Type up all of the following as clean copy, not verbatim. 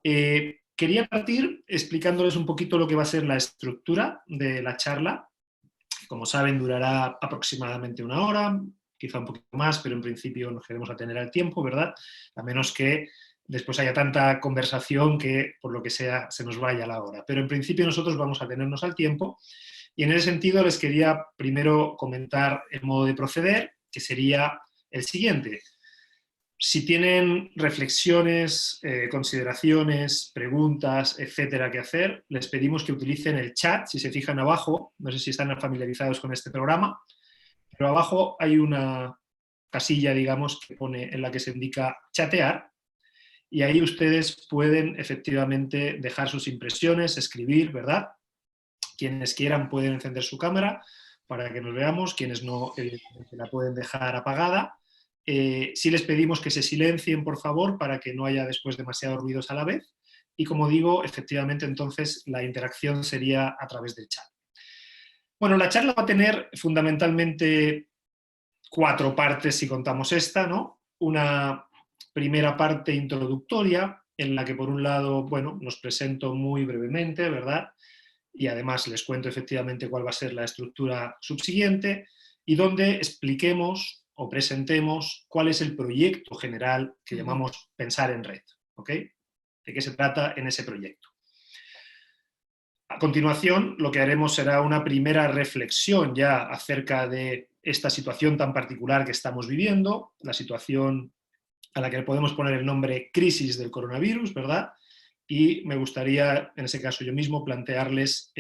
Quería partir explicándoles un poquito lo que va a ser la estructura de la charla. Como saben, durará aproximadamente una hora, quizá un poquito más, pero en principio nos queremos atener al tiempo, ¿verdad? A menos que después haya tanta conversación que, por lo que sea, se nos vaya la hora. Pero en principio nosotros vamos a tenernos al tiempo. Y en ese sentido les quería primero comentar el modo de proceder, que sería el siguiente. Si tienen reflexiones, consideraciones, preguntas, etcétera, que hacer, les pedimos que utilicen el chat. Si se fijan abajo, no sé si están familiarizados con este programa, pero abajo hay una casilla, digamos, que pone en la que se indica chatear, y ahí ustedes pueden efectivamente dejar sus impresiones, escribir, ¿verdad? Quienes quieran pueden encender su cámara para que nos veamos, quienes no, evidentemente la pueden dejar apagada. Sí les pedimos que se silencien, por favor, para que no haya después demasiados ruidos a la vez. Y como digo, efectivamente, entonces la interacción sería a través del chat. Bueno, la charla va a tener fundamentalmente 4 partes si contamos esta, ¿no? Una primera parte introductoria, en la que por un lado, bueno, nos presento muy brevemente, ¿verdad? Y además les cuento efectivamente cuál va a ser la estructura subsiguiente y donde expliquemos o presentemos cuál es el proyecto general que llamamos Pensar en Red, ¿ok? ¿De qué se trata en ese proyecto? A continuación, lo que haremos será una primera reflexión ya acerca de esta situación tan particular que estamos viviendo, la situación a la que le podemos poner el nombre crisis del coronavirus, ¿verdad? Y me gustaría, en ese caso yo mismo, plantearles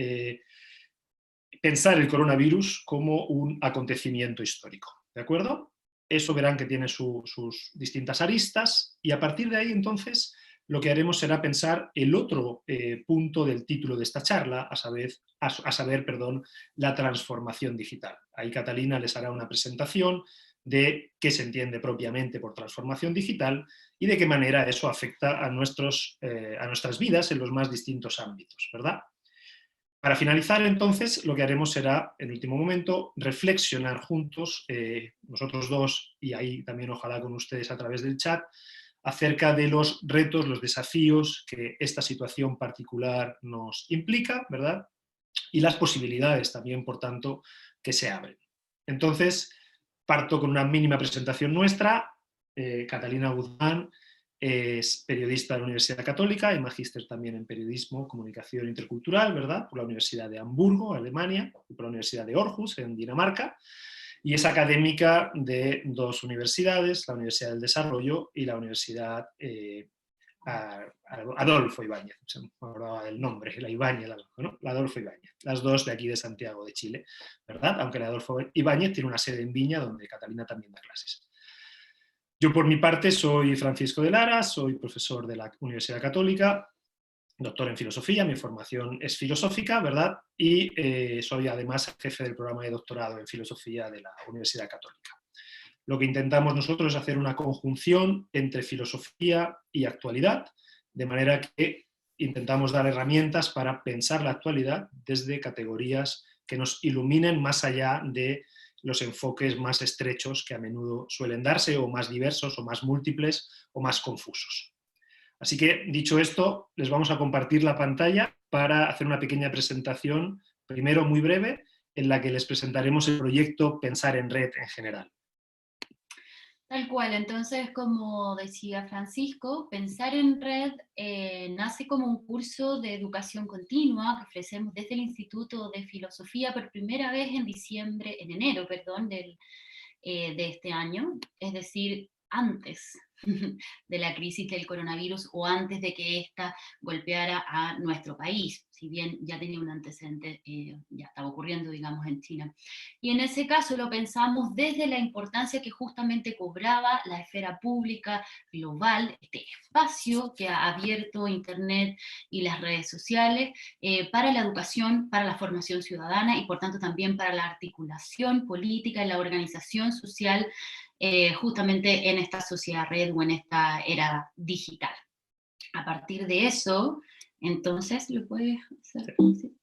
pensar el coronavirus como un acontecimiento histórico, ¿de acuerdo? Eso verán que tiene sus distintas aristas y a partir de ahí entonces lo que haremos será pensar el otro punto del título de esta charla, a saber, la transformación digital. Ahí Catalina les hará una presentación de qué se entiende propiamente por transformación digital y de qué manera eso afecta a nuestras vidas en los más distintos ámbitos, ¿verdad? Para finalizar, entonces, lo que haremos será, en último momento, reflexionar juntos, nosotros dos, y ahí también ojalá con ustedes a través del chat, acerca de los retos, los desafíos que esta situación particular nos implica, ¿verdad? Y las posibilidades también, por tanto, que se abren. Entonces, parto con una mínima presentación nuestra. Catalina Guzmán es periodista de la Universidad Católica y magíster también en periodismo, comunicación intercultural, ¿verdad? Por la Universidad de Hamburgo, Alemania, y por la Universidad de Aarhus, en Dinamarca, y es académica de 2 universidades, la Universidad del Desarrollo y la Universidad Adolfo Ibáñez, se me acordaba del nombre, la Ibáñez, ¿no? La Adolfo Ibáñez, las 2 de aquí de Santiago de Chile, ¿verdad? Aunque la Adolfo Ibáñez tiene una sede en Viña donde Catalina también da clases. Yo por mi parte soy Francisco de Lara, soy profesor de la Universidad Católica, doctor en filosofía, mi formación es filosófica, ¿verdad? Y soy además jefe del programa de doctorado en filosofía de la Universidad Católica. Lo que intentamos nosotros es hacer una conjunción entre filosofía y actualidad, de manera que intentamos dar herramientas para pensar la actualidad desde categorías que nos iluminen más allá de los enfoques más estrechos que a menudo suelen darse, o más diversos, o más múltiples, o más confusos. Así que, dicho esto, les vamos a compartir la pantalla para hacer una pequeña presentación, primero muy breve, en la que les presentaremos el proyecto Pensar en Red en general. Tal cual, entonces, como decía Francisco, Pensar en Red nace como un curso de educación continua que ofrecemos desde el Instituto de Filosofía por primera vez en enero, de este año, es decir, antes de la crisis del coronavirus o antes de que ésta golpeara a nuestro país, si bien ya tenía un antecedente, ya estaba ocurriendo, digamos, en China. Y en ese caso lo pensamos desde la importancia que justamente cobraba la esfera pública global, este espacio que ha abierto Internet y las redes sociales para la educación, para la formación ciudadana y por tanto también para la articulación política y la organización social justamente en esta sociedad red o en esta era digital. A partir de eso, entonces, ¿lo puedes hacer? Sí.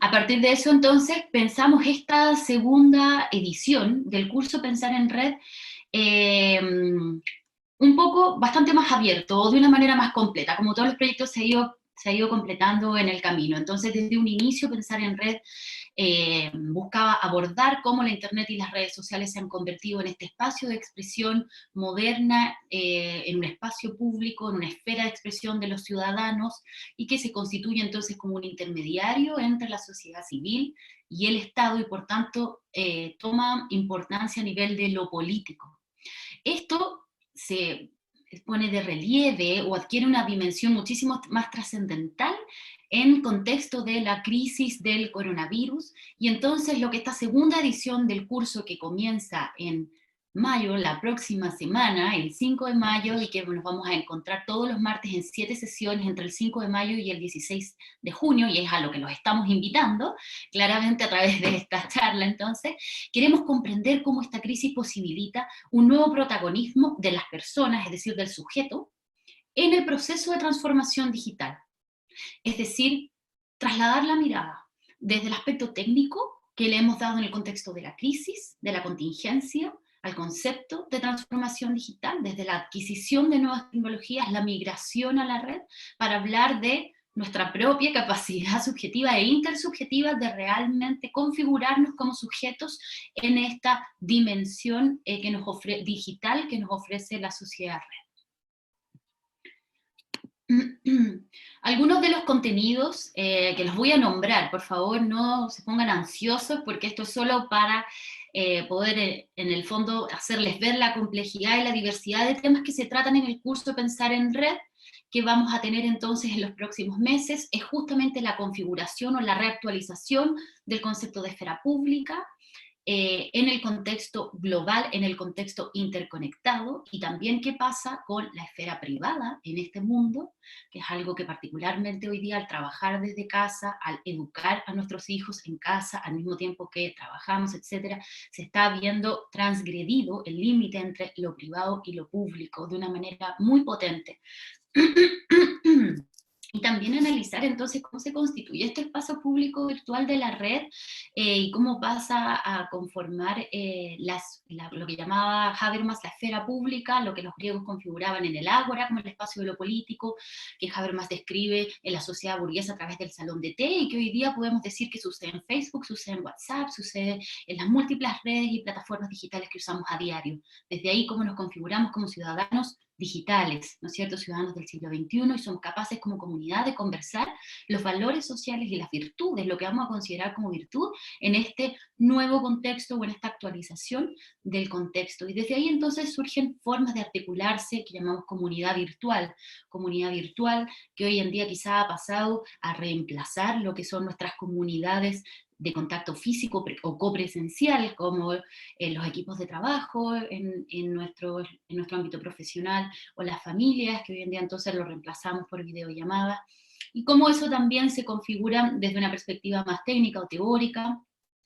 A partir de eso, entonces, pensamos esta segunda edición del curso Pensar en Red un poco bastante más abierto, o de una manera más completa, como todos los proyectos se ha ido completando en el camino. Entonces, desde un inicio, Pensar en Red buscaba abordar cómo la Internet y las redes sociales se han convertido en este espacio de expresión moderna, en un espacio público, en una esfera de expresión de los ciudadanos, y que se constituye entonces como un intermediario entre la sociedad civil y el Estado, y por tanto toma importancia a nivel de lo político. Esto se pone de relieve o adquiere una dimensión muchísimo más trascendental en contexto de la crisis del coronavirus, y entonces lo que esta segunda edición del curso, que comienza en mayo, la próxima semana, el 5 de mayo, y que nos vamos a encontrar todos los martes en 7 sesiones entre el 5 de mayo y el 16 de junio, y es a lo que los estamos invitando, claramente a través de esta charla. Entonces, queremos comprender cómo esta crisis posibilita un nuevo protagonismo de las personas, es decir, del sujeto, en el proceso de transformación digital. Es decir, trasladar la mirada desde el aspecto técnico que le hemos dado en el contexto de la crisis, de la contingencia, al concepto de transformación digital, desde la adquisición de nuevas tecnologías, la migración a la red, para hablar de nuestra propia capacidad subjetiva e intersubjetiva de realmente configurarnos como sujetos en esta dimensión digital que nos ofrece la sociedad red. Algunos de los contenidos que los voy a nombrar, por favor no se pongan ansiosos, porque esto es solo para poder en el fondo hacerles ver la complejidad y la diversidad de temas que se tratan en el curso Pensar en Red, que vamos a tener entonces en los próximos meses. Es justamente la configuración o la reactualización del concepto de esfera pública, en el contexto global, en el contexto interconectado, y también qué pasa con la esfera privada en este mundo, que es algo que particularmente hoy día, al trabajar desde casa, al educar a nuestros hijos en casa, al mismo tiempo que trabajamos, etcétera, se está viendo transgredido el límite entre lo privado y lo público de una manera muy potente. Y también analizar entonces cómo se constituye este espacio público virtual de la red, y cómo pasa a conformar lo que llamaba Habermas la esfera pública, lo que los griegos configuraban en el ágora como el espacio de lo político, que Habermas describe en la sociedad burguesa a través del salón de té, y que hoy día podemos decir que sucede en Facebook, sucede en WhatsApp, sucede en las múltiples redes y plataformas digitales que usamos a diario. Desde ahí, cómo nos configuramos como ciudadanos digitales, ¿no es cierto?, ciudadanos del siglo XXI, y somos capaces como comunidad de conversar los valores sociales y las virtudes, lo que vamos a considerar como virtud en este nuevo contexto o en esta actualización del contexto. Y desde ahí entonces surgen formas de articularse que llamamos comunidad virtual que hoy en día quizá ha pasado a reemplazar lo que son nuestras comunidades de contacto físico o copresencial, como los equipos de trabajo en nuestro ámbito profesional, o las familias, que hoy en día entonces lo reemplazamos por videollamadas, y cómo eso también se configura desde una perspectiva más técnica o teórica,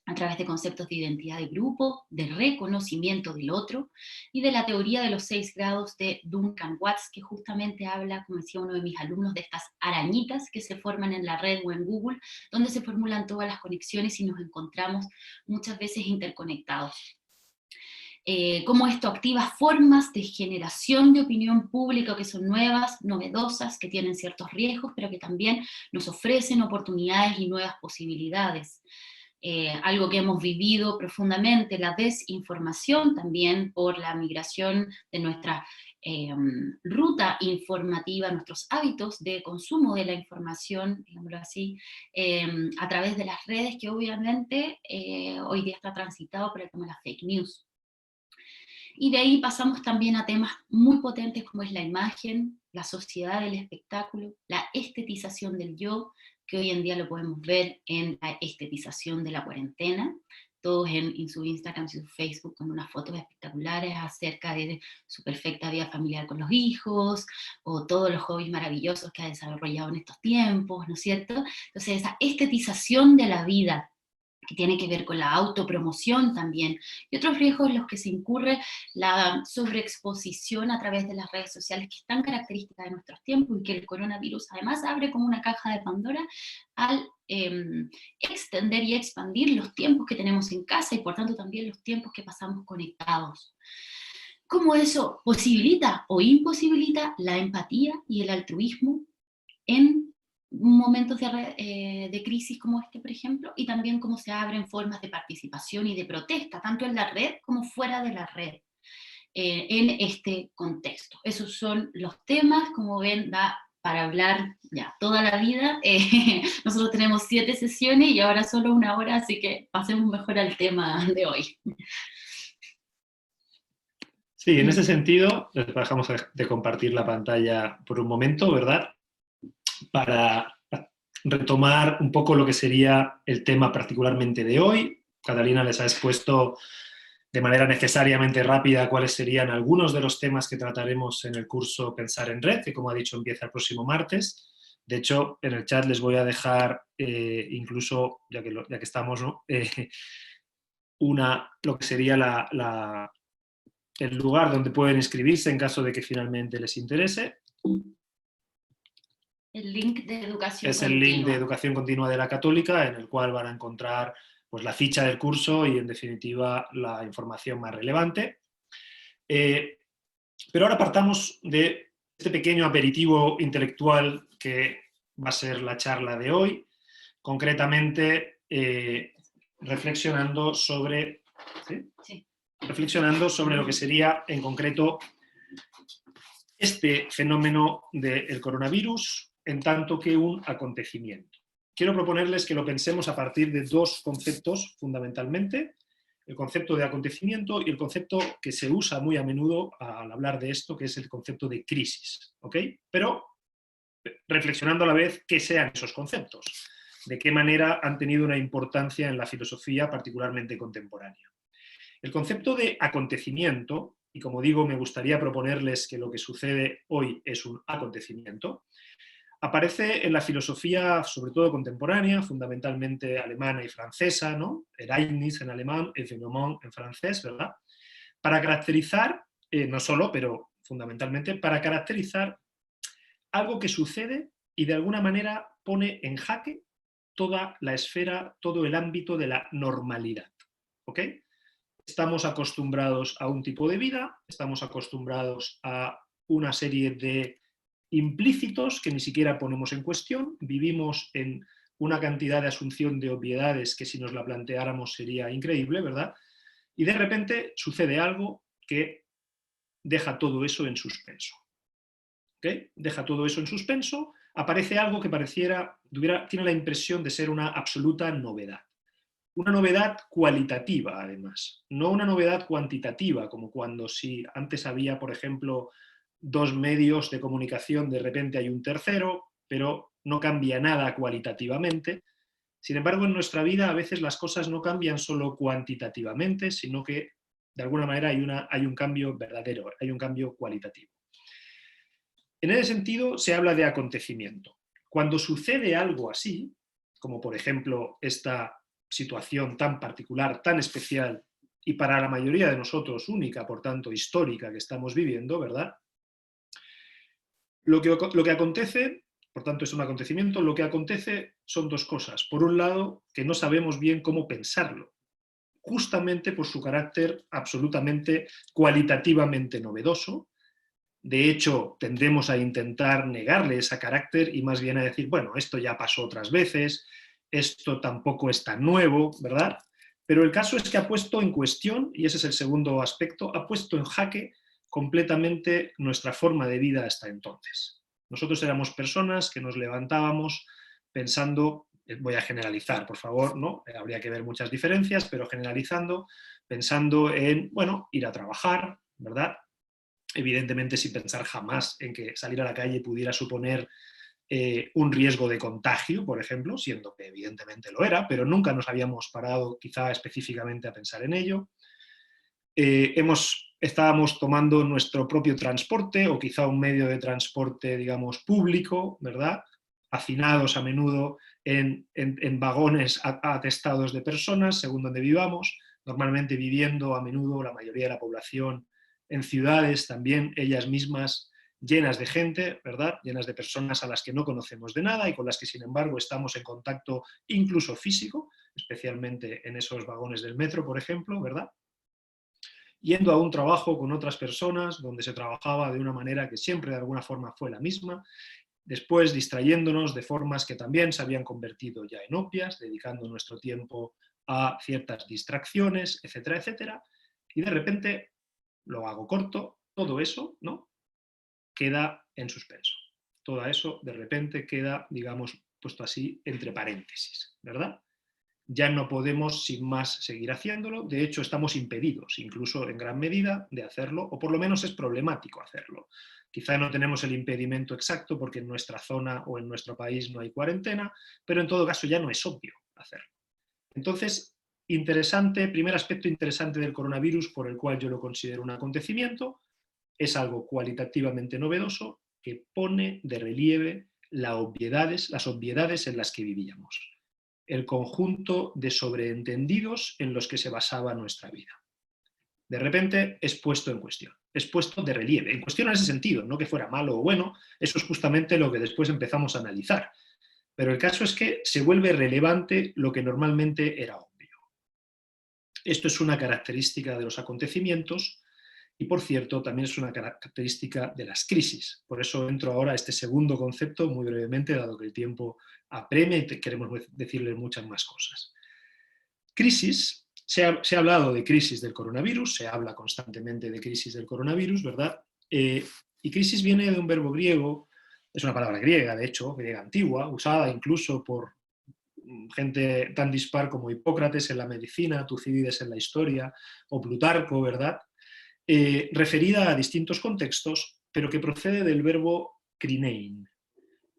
a través de conceptos de identidad de grupo, de reconocimiento del otro, y de la teoría de los 6 grados de Duncan Watts, que justamente habla, como decía uno de mis alumnos, de estas arañitas que se forman en la red o en Google, donde se formulan todas las conexiones y nos encontramos muchas veces interconectados. Cómo esto activa formas de generación de opinión pública que son nuevas, novedosas, que tienen ciertos riesgos, pero que también nos ofrecen oportunidades y nuevas posibilidades. Algo que hemos vivido profundamente, la desinformación también, por la migración de nuestra ruta informativa, nuestros hábitos de consumo de la información, digámoslo así, a través de las redes, que obviamente hoy día está transitado por el tema de las fake news. Y de ahí pasamos también a temas muy potentes como es la imagen, la sociedad del espectáculo, la estetización del yo, que hoy en día lo podemos ver en la estetización de la cuarentena, todos en su Instagram y su Facebook con unas fotos espectaculares acerca de su perfecta vida familiar con los hijos, o todos los hobbies maravillosos que ha desarrollado en estos tiempos, ¿no es cierto? Entonces esa estetización de la vida, que tiene que ver con la autopromoción también, y otros riesgos en los que se incurre la sobreexposición a través de las redes sociales, que es tan característica de nuestros tiempos, y que el coronavirus además abre como una caja de Pandora al extender y expandir los tiempos que tenemos en casa, y por tanto también los tiempos que pasamos conectados. cómo eso posibilita o imposibilita la empatía y el altruismo en momentos de crisis como este, por ejemplo, y también cómo se abren formas de participación y de protesta, tanto en la red como fuera de la red, en este contexto. Esos son los temas, como ven, da para hablar ya toda la vida. Nosotros tenemos 7 sesiones y ahora solo 1 hora, así que pasemos mejor al tema de hoy. Sí, en ese sentido, dejamos de compartir la pantalla por un momento, ¿verdad? Para retomar un poco lo que sería el tema particularmente de hoy. Catalina les ha expuesto de manera necesariamente rápida cuáles serían algunos de los temas que trataremos en el curso Pensar en Red, que como ha dicho empieza el próximo martes. De hecho, en el chat les voy a dejar incluso, ya que estamos, ¿no? Lo que sería el lugar donde pueden inscribirse en caso de que finalmente les interese. El link de educación es continua. El link de educación continua de la Católica, en el cual van a encontrar pues, la ficha del curso y, en definitiva, la información más relevante. Pero ahora partamos de este pequeño aperitivo intelectual que va a ser la charla de hoy, concretamente reflexionando sobre... ¿sí? Sí. Reflexionando sobre lo que sería, en concreto, este fenómeno del coronavirus en tanto que un acontecimiento. Quiero proponerles que lo pensemos a partir de 2 conceptos fundamentalmente, el concepto de acontecimiento y el concepto que se usa muy a menudo al hablar de esto, que es el concepto de crisis, ¿ok? Pero reflexionando a la vez qué sean esos conceptos, de qué manera han tenido una importancia en la filosofía particularmente contemporánea. El concepto de acontecimiento, y como digo, me gustaría proponerles que lo que sucede hoy es un acontecimiento, aparece en la filosofía, sobre todo contemporánea, fundamentalmente alemana y francesa, ¿no? Ereignis en alemán, Evénement en francés, ¿verdad? Para caracterizar, no solo, pero fundamentalmente, para caracterizar algo que sucede y de alguna manera pone en jaque toda la esfera, todo el ámbito de la normalidad, ¿ok? Estamos acostumbrados a un tipo de vida, estamos acostumbrados a una serie de implícitos que ni siquiera ponemos en cuestión, vivimos en una cantidad de asunción de obviedades que si nos la planteáramos sería increíble, ¿verdad? Y de repente sucede algo que deja todo eso en suspenso. ¿Okay? Deja todo eso en suspenso, aparece algo que tiene la impresión de ser una absoluta novedad. Una novedad cualitativa, además, no una novedad cuantitativa, como cuando si antes había, por ejemplo, 2 medios de comunicación, de repente hay un tercero, pero no cambia nada cualitativamente. Sin embargo, en nuestra vida a veces las cosas no cambian solo cuantitativamente, sino que de alguna manera hay un cambio verdadero, hay un cambio cualitativo. En ese sentido, se habla de acontecimiento. Cuando sucede algo así, como por ejemplo esta situación tan particular, tan especial y para la mayoría de nosotros única, por tanto histórica, que estamos viviendo, ¿verdad? Lo que acontece, por tanto es un acontecimiento, lo que acontece son 2 cosas. Por un lado, que no sabemos bien cómo pensarlo, justamente por su carácter absolutamente cualitativamente novedoso. De hecho, tendemos a intentar negarle ese carácter y más bien a decir, bueno, esto ya pasó otras veces, esto tampoco es tan nuevo, ¿verdad? Pero el caso es que ha puesto en cuestión, y ese es el segundo aspecto, ha puesto en jaque completamente nuestra forma de vida hasta entonces. Nosotros éramos personas que nos levantábamos pensando, voy a generalizar, por favor, ¿no? Habría que ver muchas diferencias, pero generalizando, pensando en, bueno, ir a trabajar, ¿verdad? Evidentemente sin pensar jamás en que salir a la calle pudiera suponer un riesgo de contagio, por ejemplo, siendo que evidentemente lo era, pero nunca nos habíamos parado quizá específicamente a pensar en ello. Estábamos tomando nuestro propio transporte o quizá un medio de transporte, digamos, público, ¿verdad? Hacinados a menudo en vagones atestados de personas, según donde vivamos, normalmente viviendo a menudo la mayoría de la población en ciudades también ellas mismas llenas de gente, ¿verdad? Llenas de personas a las que no conocemos de nada y con las que, sin embargo, estamos en contacto incluso físico, especialmente en esos vagones del metro, por ejemplo, ¿verdad? yendo a un trabajo con otras personas donde se trabajaba de una manera que siempre de alguna forma fue la misma, después distrayéndonos de formas que también se habían convertido ya en obvias, dedicando nuestro tiempo a ciertas distracciones, etcétera, etcétera, y de repente, lo hago corto, todo eso, ¿no?, queda en suspenso. Todo eso de repente queda, digamos, puesto así entre paréntesis, ¿verdad? Ya no podemos sin más seguir haciéndolo, de hecho estamos impedidos, incluso en gran medida, de hacerlo, o por lo menos es problemático hacerlo. Quizá no tenemos el impedimento exacto porque en nuestra zona o en nuestro país no hay cuarentena, pero en todo caso ya no es obvio hacerlo. Entonces, interesante, primer aspecto interesante del coronavirus, por el cual yo lo considero un acontecimiento, es algo cualitativamente novedoso que pone de relieve las obviedades en las que vivíamos, el conjunto de sobreentendidos en los que se basaba nuestra vida. De repente es puesto en cuestión, es puesto de relieve, en cuestión en ese sentido, no que fuera malo o bueno, eso es justamente lo que después empezamos a analizar. Pero el caso es que se vuelve relevante lo que normalmente era obvio. Esto es una característica de los acontecimientos y, por cierto, también es una característica de las crisis. Por eso entro ahora a este segundo concepto muy brevemente, dado que el tiempo apremia y queremos decirles muchas más cosas. Crisis, se ha hablado de crisis del coronavirus, se habla constantemente de crisis del coronavirus, ¿verdad? Y crisis viene de un verbo griego, es una palabra griega, de hecho, griega antigua, usada incluso por gente tan dispar como Hipócrates en la medicina, Tucídides en la historia, o Plutarco, ¿verdad? Referida a distintos contextos, pero que procede del verbo krinein.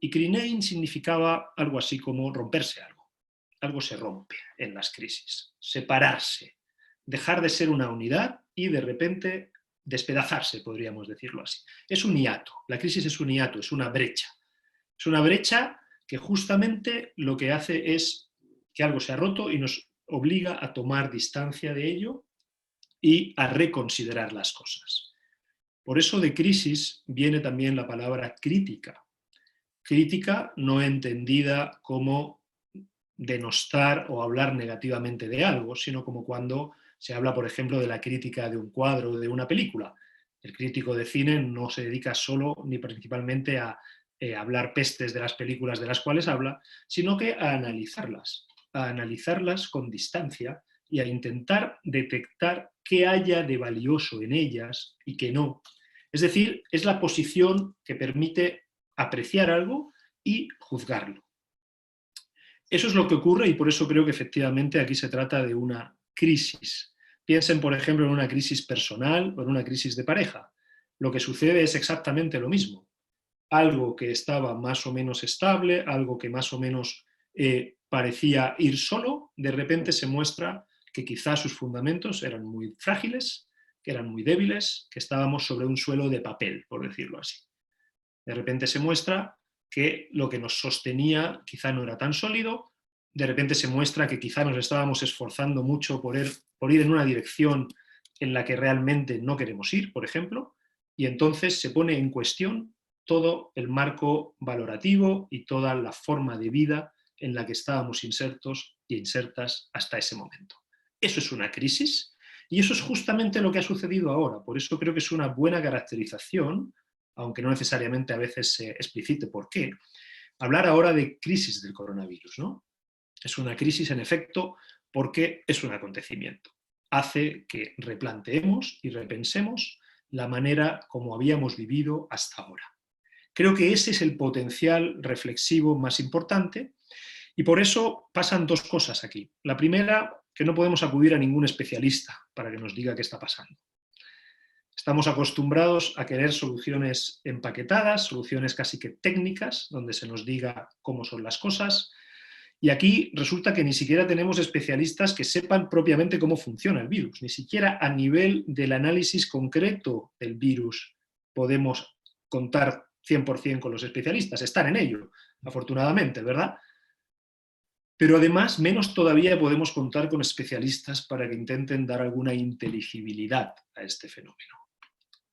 Y krinein significaba algo así como romperse algo. Algo se rompe en las crisis, separarse, dejar de ser una unidad y de repente despedazarse, podríamos decirlo así. Es un hiato, la crisis es un hiato, es una brecha. Es una brecha que justamente lo que hace es que algo se ha roto y nos obliga a tomar distancia de ello y a reconsiderar las cosas. Por eso de crisis viene también la palabra crítica. Crítica no entendida como denostar o hablar negativamente de algo, sino como cuando se habla, por ejemplo, de la crítica de un cuadro o de una película. El crítico de cine no se dedica solo ni principalmente a hablar pestes de las películas de las cuales habla, sino que a analizarlas con distancia y a intentar detectar qué haya de valioso en ellas y qué no. Es decir, es la posición que permite apreciar algo y juzgarlo. Eso es lo que ocurre y por eso creo que efectivamente aquí se trata de una crisis. Piensen, por ejemplo, en una crisis personal o en una crisis de pareja. Lo que sucede es exactamente lo mismo. Algo que estaba más o menos estable, algo que más o menos parecía ir solo, de repente se muestra que quizás sus fundamentos eran muy frágiles, que eran muy débiles, que estábamos sobre un suelo de papel, por decirlo así. De repente se muestra que lo que nos sostenía quizá no era tan sólido, de repente se muestra que quizá nos estábamos esforzando mucho por ir en una dirección en la que realmente no queremos ir, por ejemplo, y entonces se pone en cuestión todo el marco valorativo y toda la forma de vida en la que estábamos insertos y insertas hasta ese momento. Eso es una crisis y eso es justamente lo que ha sucedido ahora. Por eso creo que es una buena caracterización, aunque no necesariamente a veces se explicite por qué, hablar ahora de crisis del coronavirus, ¿no? Es una crisis, en efecto, porque es un acontecimiento. Hace que replanteemos y repensemos la manera como habíamos vivido hasta ahora. Creo que ese es el potencial reflexivo más importante y por eso pasan dos cosas aquí. La primera, que no podemos acudir a ningún especialista para que nos diga qué está pasando. Estamos acostumbrados a querer soluciones empaquetadas, soluciones casi que técnicas, donde se nos diga cómo son las cosas. Y aquí resulta que ni siquiera tenemos especialistas que sepan propiamente cómo funciona el virus. Ni siquiera a nivel del análisis concreto del virus podemos contar 100% con los especialistas. Están en ello, afortunadamente, ¿verdad? Pero además, menos todavía podemos contar con especialistas para que intenten dar alguna inteligibilidad a este fenómeno.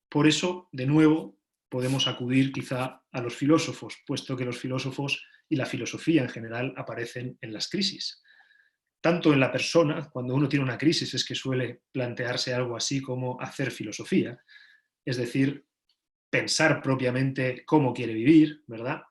Por eso, de nuevo, podemos acudir quizá a los filósofos, puesto que los filósofos y la filosofía en general aparecen en las crisis. tanto en la persona, cuando uno tiene una crisis, es que suele plantearse algo así como hacer filosofía, es decir, pensar propiamente cómo quiere vivir, ¿verdad?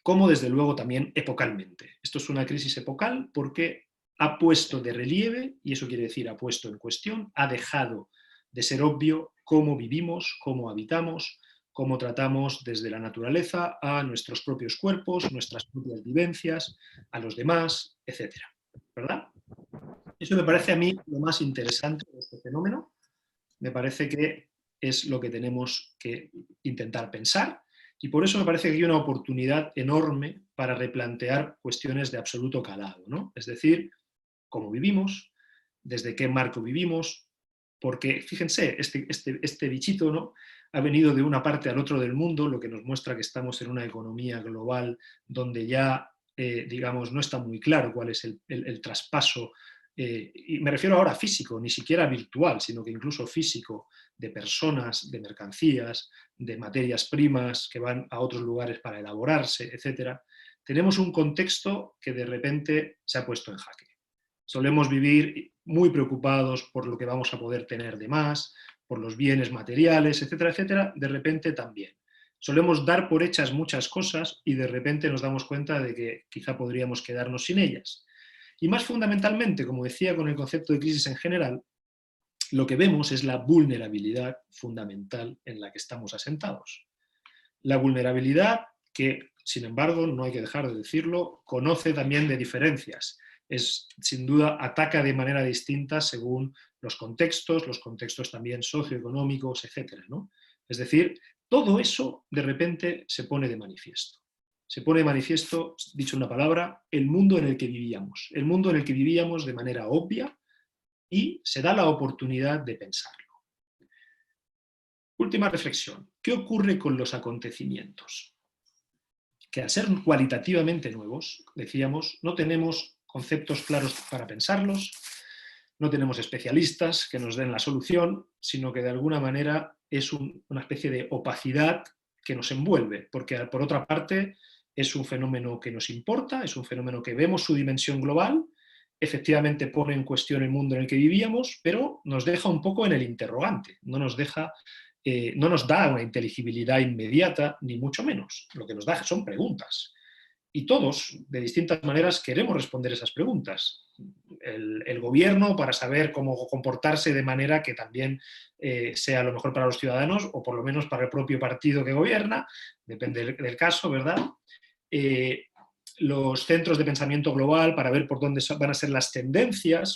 Como desde luego también epocalmente. Esto es una crisis epocal porque ha puesto de relieve, y eso quiere decir ha puesto en cuestión, ha dejado de ser obvio cómo vivimos, cómo habitamos, cómo tratamos desde la naturaleza a nuestros propios cuerpos, nuestras propias vivencias, a los demás, etcétera, ¿verdad? Eso me parece a mí lo más interesante de este fenómeno. Me parece que es lo que tenemos que intentar pensar y por eso me parece que hay una oportunidad enorme para replantear cuestiones de absoluto calado, ¿no? Es decir, cómo vivimos, desde qué marco vivimos, porque fíjense, este bichito, ¿no?, ha venido de una parte al otro del mundo, lo que nos muestra que estamos en una economía global donde ya, digamos, no está muy claro cuál es el traspaso, y me refiero ahora a físico, ni siquiera virtual, sino que incluso físico, de personas, de mercancías, de materias primas que van a otros lugares para elaborarse, etcétera. Tenemos un contexto que de repente se ha puesto en jaque. Solemos vivir muy preocupados por lo que vamos a poder tener de más, por los bienes materiales, etcétera, etcétera. De repente también. Solemos dar por hechas muchas cosas y de repente nos damos cuenta de que quizá podríamos quedarnos sin ellas. Y más fundamentalmente, como decía con el concepto de crisis en general, lo que vemos es la vulnerabilidad fundamental en la que estamos asentados. La vulnerabilidad que, sin embargo, no hay que dejar de decirlo, conoce también de diferencias. Es, sin duda, ataca de manera distinta según los contextos también socioeconómicos, etcétera, ¿no? Es decir, todo eso de repente se pone de manifiesto. Se pone de manifiesto, dicho una palabra, el mundo en el que vivíamos. El mundo en el que vivíamos de manera obvia y se da la oportunidad de pensarlo. Última reflexión. ¿Qué ocurre con los acontecimientos? Que al ser cualitativamente nuevos, decíamos, no tenemos conceptos claros para pensarlos, no tenemos especialistas que nos den la solución, sino que de alguna manera es una especie de opacidad que nos envuelve, porque por otra parte es un fenómeno que nos importa, es un fenómeno que vemos su dimensión global, efectivamente pone en cuestión el mundo en el que vivíamos, pero nos deja un poco en el interrogante, no nos da una inteligibilidad inmediata, ni mucho menos. Lo que nos da son preguntas. Y todos, de distintas maneras, queremos responder esas preguntas. El gobierno para saber cómo comportarse de manera que también sea lo mejor para los ciudadanos, o por lo menos para el propio partido que gobierna, depende del caso, ¿verdad? Los centros de pensamiento global para ver por dónde van a ser las tendencias,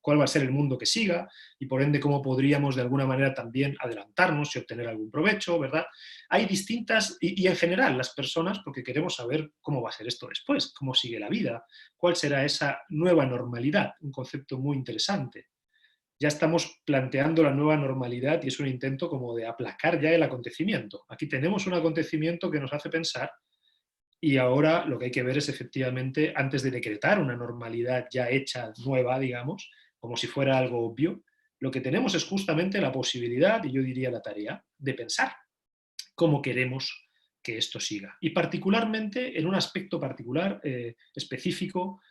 cuál va a ser el mundo que siga y por ende cómo podríamos de alguna manera también adelantarnos y obtener algún provecho, ¿verdad? Hay distintas, y en general las personas, porque queremos saber cómo va a ser esto después, cómo sigue la vida, cuál será esa nueva normalidad, un concepto muy interesante. Ya estamos planteando la nueva normalidad y es un intento como de aplacar ya el acontecimiento. Aquí tenemos un acontecimiento que nos hace pensar y ahora lo que hay que ver es efectivamente, antes de decretar una normalidad ya hecha, nueva, digamos, como si fuera algo obvio, lo que tenemos es justamente la posibilidad, y yo diría la tarea, de pensar cómo queremos que esto siga. Y particularmente en un aspecto particular, específico,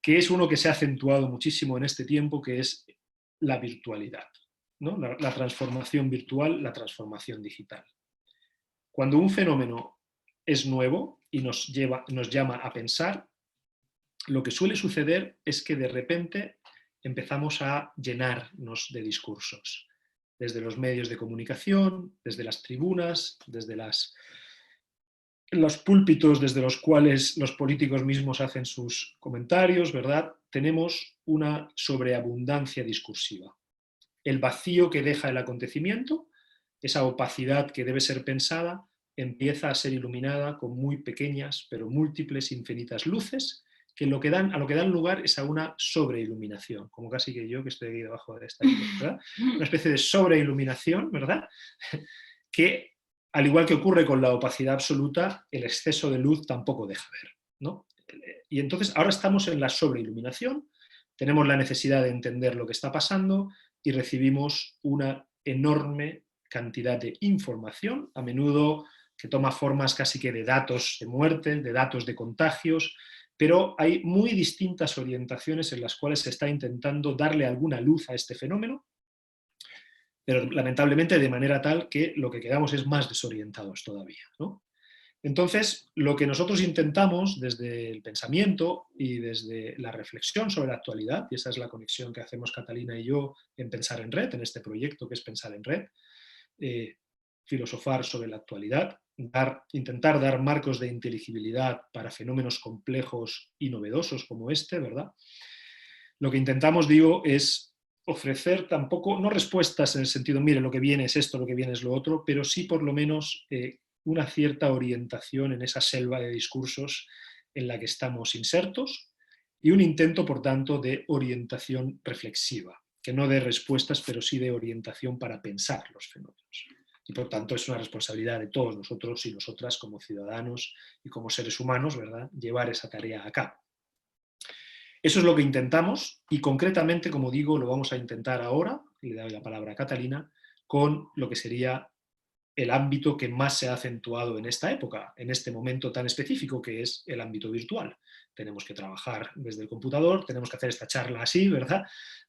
que es uno que se ha acentuado muchísimo en este tiempo, que es la virtualidad, ¿no? La transformación virtual, la transformación digital. Cuando un fenómeno es nuevo y nos llama a pensar, lo que suele suceder es que de repente empezamos a llenarnos de discursos, desde los medios de comunicación, desde las tribunas, desde los púlpitos desde los cuales los políticos mismos hacen sus comentarios, ¿verdad? Tenemos una sobreabundancia discursiva. El vacío que deja el acontecimiento, esa opacidad que debe ser pensada, empieza a ser iluminada con muy pequeñas pero múltiples infinitas luces que a lo que dan lugar es a una sobreiluminación, como casi que yo que estoy aquí debajo de esta luz, ¿verdad? Una especie de sobreiluminación, ¿verdad? Que, al igual que ocurre con la opacidad absoluta, el exceso de luz tampoco deja ver, ¿no? Y entonces ahora estamos en la sobreiluminación, tenemos la necesidad de entender lo que está pasando y recibimos una enorme cantidad de información, a menudo que toma formas casi que de datos de muerte, de datos de contagios, pero hay muy distintas orientaciones en las cuales se está intentando darle alguna luz a este fenómeno, pero lamentablemente de manera tal que lo que quedamos es más desorientados todavía, ¿no? Entonces, lo que nosotros intentamos desde el pensamiento y desde la reflexión sobre la actualidad, y esa es la conexión que hacemos Catalina y yo en Pensar en Red, en este proyecto que es Pensar en Red, eh, filosofar sobre la actualidad, intentar dar marcos de inteligibilidad para fenómenos complejos y novedosos como este, ¿verdad? Lo que intentamos, digo, es ofrecer tampoco, no respuestas en el sentido, mire, lo que viene es esto, lo que viene es lo otro, pero sí por lo menos una cierta orientación en esa selva de discursos en la que estamos insertos y un intento, por tanto, de orientación reflexiva, que no de respuestas, pero sí de orientación para pensar los fenómenos. Y por tanto es una responsabilidad de todos nosotros y nosotras como ciudadanos y como seres humanos, ¿verdad?, llevar esa tarea a cabo. Eso es lo que intentamos y concretamente, como digo, lo vamos a intentar ahora, y le doy la palabra a Catalina, con lo que sería el ámbito que más se ha acentuado en esta época, en este momento tan específico que es el ámbito virtual. Tenemos que trabajar desde el computador, tenemos que hacer esta charla así, ¿verdad?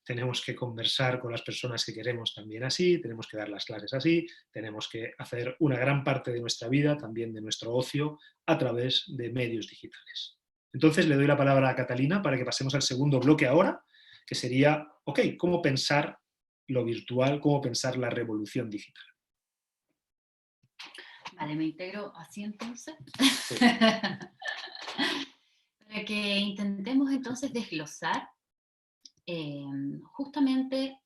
Tenemos que conversar con las personas que queremos también así, tenemos que dar las clases así, tenemos que hacer una gran parte de nuestra vida, también de nuestro ocio, a través de medios digitales. Entonces le doy la palabra a Catalina para que pasemos al segundo bloque ahora, que sería, ok, ¿cómo pensar lo virtual, cómo pensar la revolución digital? Vale, me integro así entonces. Sí. Para que intentemos entonces desglosar justamente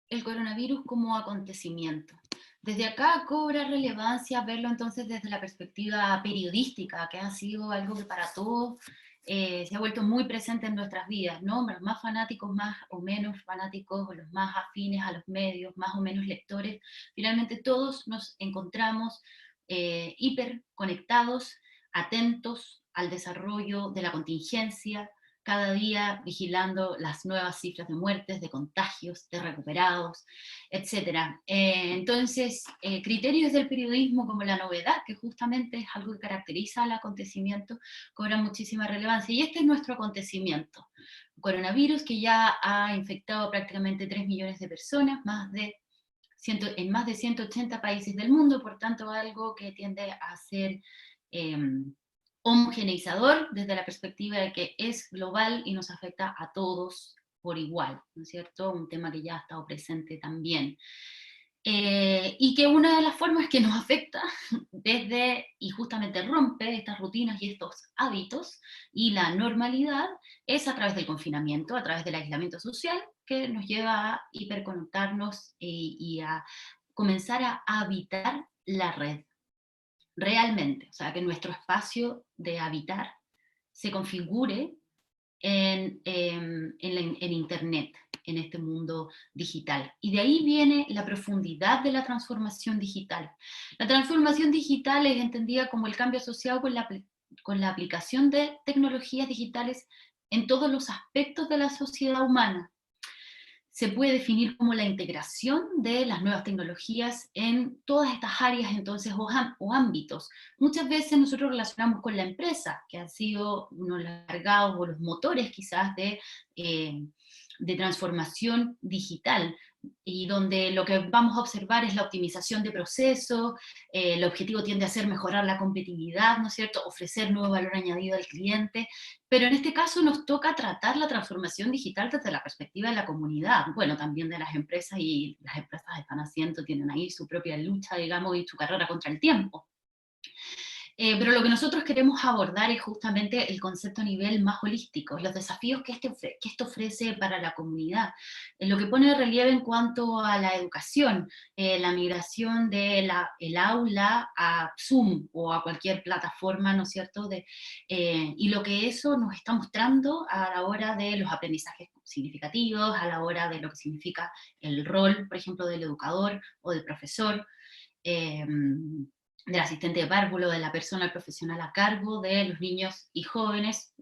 el coronavirus como acontecimiento. Desde acá cobra relevancia verlo entonces desde la perspectiva periodística, que ha sido algo que para todos se ha vuelto muy presente en nuestras vidas, ¿no? Los más fanáticos, más o menos fanáticos, o los más afines a los medios, más o menos lectores, finalmente todos nos encontramos hiperconectados, atentos al desarrollo de la contingencia, cada día vigilando las nuevas cifras de muertes, de contagios, de recuperados, etc. Entonces, criterios del periodismo como la novedad, que justamente es algo que caracteriza al acontecimiento, cobran muchísima relevancia. Y este es nuestro acontecimiento. Coronavirus que ya ha infectado prácticamente 3 millones de personas, en más de 180 países del mundo, por tanto algo que tiende a ser homogeneizador desde la perspectiva de que es global y nos afecta a todos por igual, ¿no es cierto? Un tema que ya ha estado presente también. Y que una de las formas que nos afecta y justamente rompe estas rutinas y estos hábitos y la normalidad es a través del confinamiento, a través del aislamiento social, que nos lleva a hiperconectarnos y a comenzar a habitar la red realmente, o sea, que nuestro espacio de habitar se configure en Internet, en este mundo digital. Y de ahí viene la profundidad de la transformación digital. La transformación digital es entendida como el cambio asociado con la aplicación de tecnologías digitales en todos los aspectos de la sociedad humana. Se puede definir como la integración de las nuevas tecnologías en todas estas áreas entonces o ámbitos. Muchas veces nosotros relacionamos con la empresa, que han sido unos largados o los motores quizás de transformación digital, y donde lo que vamos a observar es la optimización de procesos, el objetivo tiende a ser mejorar la competitividad, ¿no es cierto?, ofrecer nuevo valor añadido al cliente, pero en este caso nos toca tratar la transformación digital desde la perspectiva de la comunidad, bueno, también de las empresas, y las empresas están haciendo, tienen ahí su propia lucha, digamos, y su carrera contra el tiempo. Pero lo que nosotros queremos abordar es justamente el concepto a nivel más holístico, los desafíos que esto ofrece para la comunidad, lo que pone de relieve en cuanto a la educación, la migración del aula a Zoom o a cualquier plataforma, ¿no es cierto? Y lo que eso nos está mostrando a la hora de los aprendizajes significativos, a la hora de lo que significa el rol, por ejemplo, del educador o del profesor. Eh, del asistente de párvulo, de la persona profesional a cargo de los niños y jóvenes,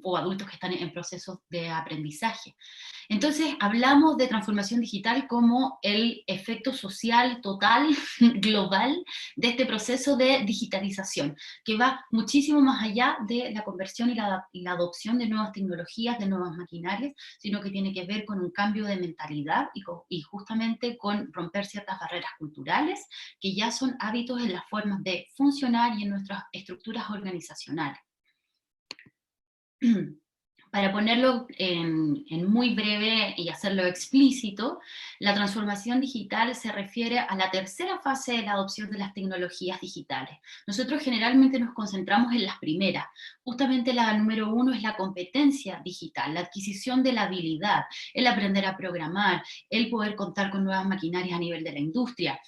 o adultos que están en procesos de aprendizaje. Entonces, hablamos de transformación digital como el efecto social total, global, de este proceso de digitalización, que va muchísimo más allá de la conversión y la adopción de nuevas tecnologías, de nuevas maquinarias, sino que tiene que ver con un cambio de mentalidad y justamente con romper ciertas barreras culturales, que ya son hábitos en las formas de funcionar y en nuestras estructuras organizacionales. Para ponerlo en muy breve y hacerlo explícito, la transformación digital se refiere a la tercera fase de la adopción de las tecnologías digitales. Nosotros generalmente nos concentramos en las primeras. Justamente la número 1 es la competencia digital, la adquisición de la habilidad, el aprender a programar, el poder contar con nuevas maquinarias a nivel de la industria,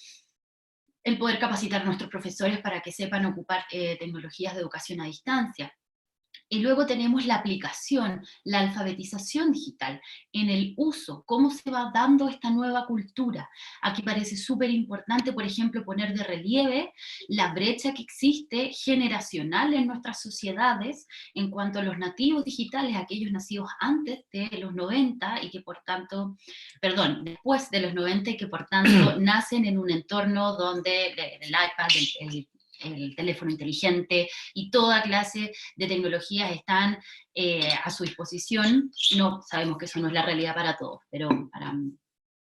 el poder capacitar a nuestros profesores para que sepan ocupar tecnologías de educación a distancia. Y luego tenemos la aplicación, la alfabetización digital, en el uso, cómo se va dando esta nueva cultura. Aquí parece súper importante, por ejemplo, poner de relieve la brecha que existe generacional en nuestras sociedades en cuanto a los nativos digitales, aquellos nacidos antes de los 90 y que por tanto, perdón, después de los 90 y que por tanto nacen en un entorno donde el iPad, el teléfono inteligente y toda clase de tecnologías están a su disposición. No, sabemos que eso no es la realidad para todos, pero para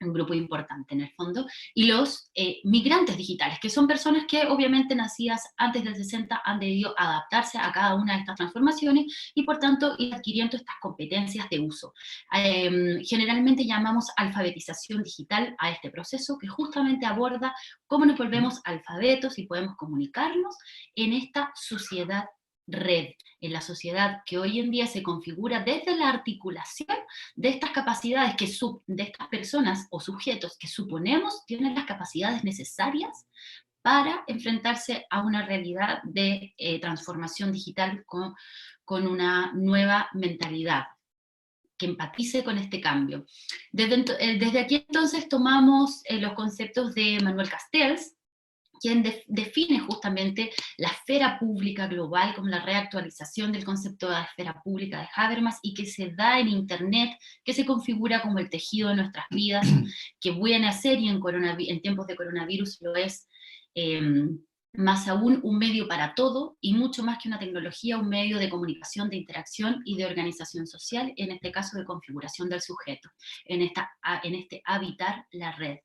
un grupo importante en el fondo. Y los migrantes digitales, que son personas que obviamente nacidas antes del 60 han debido adaptarse a cada una de estas transformaciones y por tanto ir adquiriendo estas competencias de uso. Generalmente llamamos alfabetización digital a este proceso que justamente aborda cómo nos volvemos alfabetos y podemos comunicarnos en esta sociedad red, en la sociedad que hoy en día se configura desde la articulación de estas capacidades de estas personas o sujetos que suponemos tienen las capacidades necesarias para enfrentarse a una realidad de transformación digital con una nueva mentalidad que empatice con este cambio. Desde aquí entonces tomamos los conceptos de Manuel Castells, quien define justamente la esfera pública global como la reactualización del concepto de la esfera pública de Habermas y que se da en Internet, que se configura como el tejido de nuestras vidas, que viene a ser y en tiempos de coronavirus lo es más aún un medio para todo y mucho más que una tecnología, un medio de comunicación, de interacción y de organización social, en este caso de configuración del sujeto, en este habitar la red.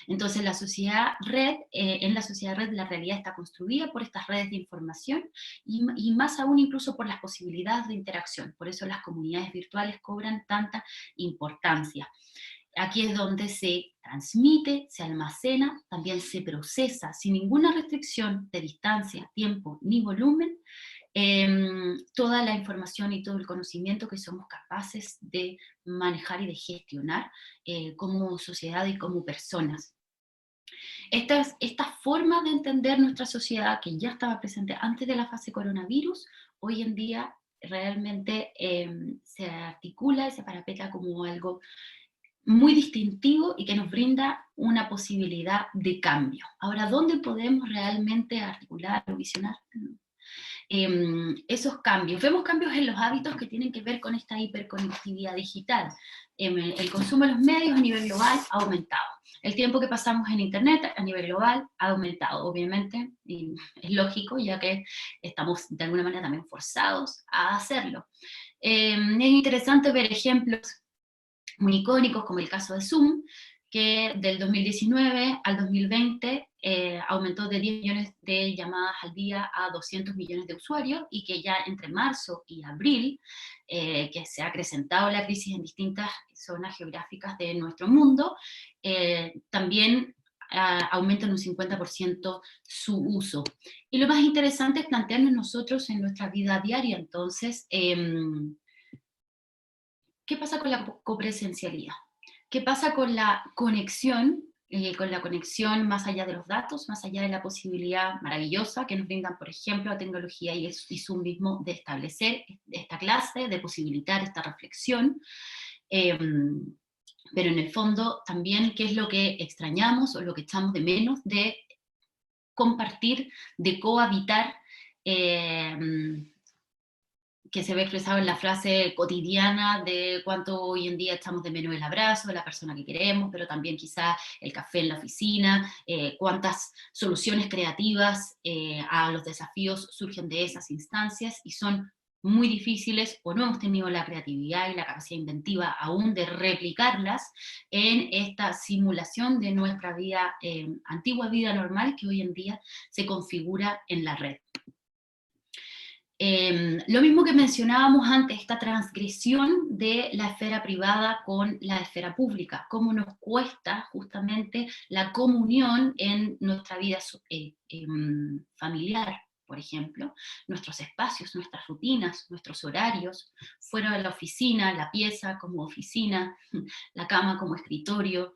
Entonces en la sociedad red la realidad está construida por estas redes de información y más aún incluso por las posibilidades de interacción. Por eso las comunidades virtuales cobran tanta importancia. Aquí es donde se transmite, se almacena, también se procesa sin ninguna restricción de distancia, tiempo ni volumen, toda la información y todo el conocimiento que somos capaces de manejar y de gestionar como sociedad y como personas. Esta forma de entender nuestra sociedad, que ya estaba presente antes de la fase coronavirus, hoy en día realmente se articula y se parapeta como algo muy distintivo y que nos brinda una posibilidad de cambio. Ahora, ¿dónde podemos realmente articular o visionar esos cambios? Vemos cambios en los hábitos que tienen que ver con esta hiperconectividad digital. El consumo de los medios a nivel global ha aumentado. El tiempo que pasamos en Internet a nivel global ha aumentado, obviamente, y es lógico, ya que estamos de alguna manera también forzados a hacerlo. Es interesante ver ejemplos muy icónicos, como el caso de Zoom, que del 2019 al 2020 aumentó de 10 millones de llamadas al día a 200 millones de usuarios, y que ya entre marzo y abril, que se ha acrecentado la crisis en distintas zonas geográficas de nuestro mundo, también aumenta en un 50% su uso. Y lo más interesante es plantearnos nosotros en nuestra vida diaria, entonces, ¿qué pasa con la copresencialidad? ¿Qué pasa con la conexión? Con la conexión más allá de los datos, más allá de la posibilidad maravillosa que nos brindan, por ejemplo, la tecnología y Zoom mismo de establecer esta clase, de posibilitar esta reflexión, pero en el fondo también qué es lo que extrañamos o lo que echamos de menos de compartir, de cohabitar, que se ve expresado en la frase cotidiana de cuánto hoy en día echamos de menos el abrazo de la persona que queremos, pero también quizá el café en la oficina, cuántas soluciones creativas a los desafíos surgen de esas instancias y son muy difíciles o no hemos tenido la creatividad y la capacidad inventiva aún de replicarlas en esta simulación de nuestra vida, antigua vida normal que hoy en día se configura en la red. Lo mismo que mencionábamos antes, esta transgresión de la esfera privada con la esfera pública, cómo nos cuesta justamente la comunión en nuestra vida familiar, por ejemplo, nuestros espacios, nuestras rutinas, nuestros horarios, fuera de la oficina, la pieza como oficina, la cama como escritorio,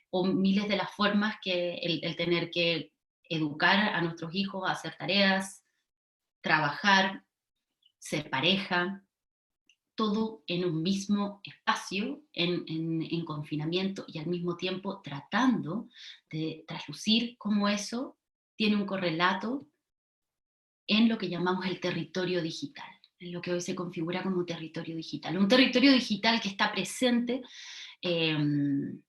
o miles de las formas que el tener que educar a nuestros hijos a hacer tareas, trabajar, ser pareja, todo en un mismo espacio, en confinamiento, y al mismo tiempo tratando de traslucir cómo eso tiene un correlato en lo que llamamos el territorio digital, en lo que hoy se configura como territorio digital. Un territorio digital que está presente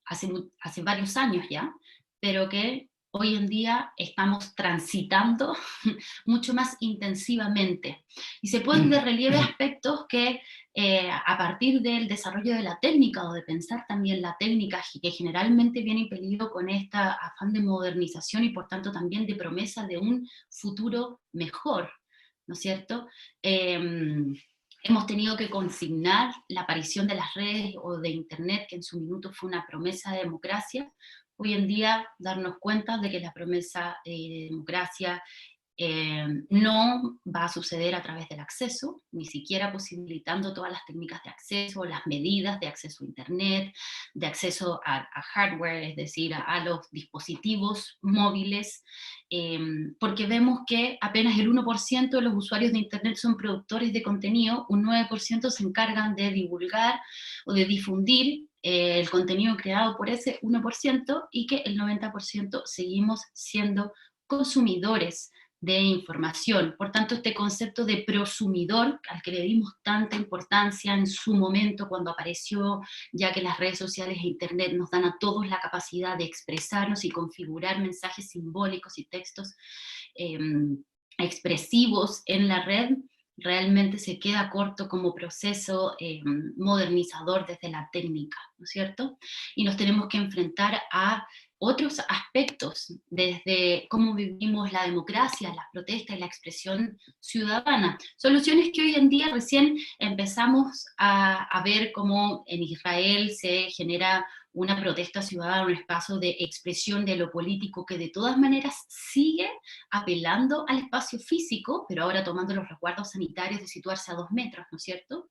hace varios años ya, pero que hoy en día estamos transitando mucho más intensivamente. Y se ponen de relieve aspectos que a partir del desarrollo de la técnica o de pensar también la técnica, que generalmente viene impelido con este afán de modernización y por tanto también de promesa de un futuro mejor, ¿no es cierto? Hemos tenido que consignar la aparición de las redes o de Internet, que en su minuto fue una promesa de democracia. Hoy en día darnos cuenta de que la promesa de democracia no va a suceder a través del acceso, ni siquiera posibilitando todas las técnicas de acceso, las medidas de acceso a Internet, de acceso a hardware, es decir, a los dispositivos móviles, porque vemos que apenas el 1% de los usuarios de Internet son productores de contenido, un 9% se encargan de divulgar o de difundir el contenido creado por ese 1% y que el 90% seguimos siendo consumidores de información. Por tanto, este concepto de prosumidor, al que le dimos tanta importancia en su momento cuando apareció, ya que las redes sociales e Internet nos dan a todos la capacidad de expresarnos y configurar mensajes simbólicos y textos expresivos en la red, realmente se queda corto como proceso modernizador desde la técnica, ¿no es cierto? Y nos tenemos que enfrentar a otros aspectos, desde cómo vivimos la democracia, las protestas y la expresión ciudadana. Soluciones que hoy en día recién empezamos a ver cómo en Israel se genera una protesta ciudadana, un espacio de expresión de lo político que de todas maneras sigue apelando al espacio físico, pero ahora tomando los resguardos sanitarios de situarse a 2 metros, ¿no es cierto?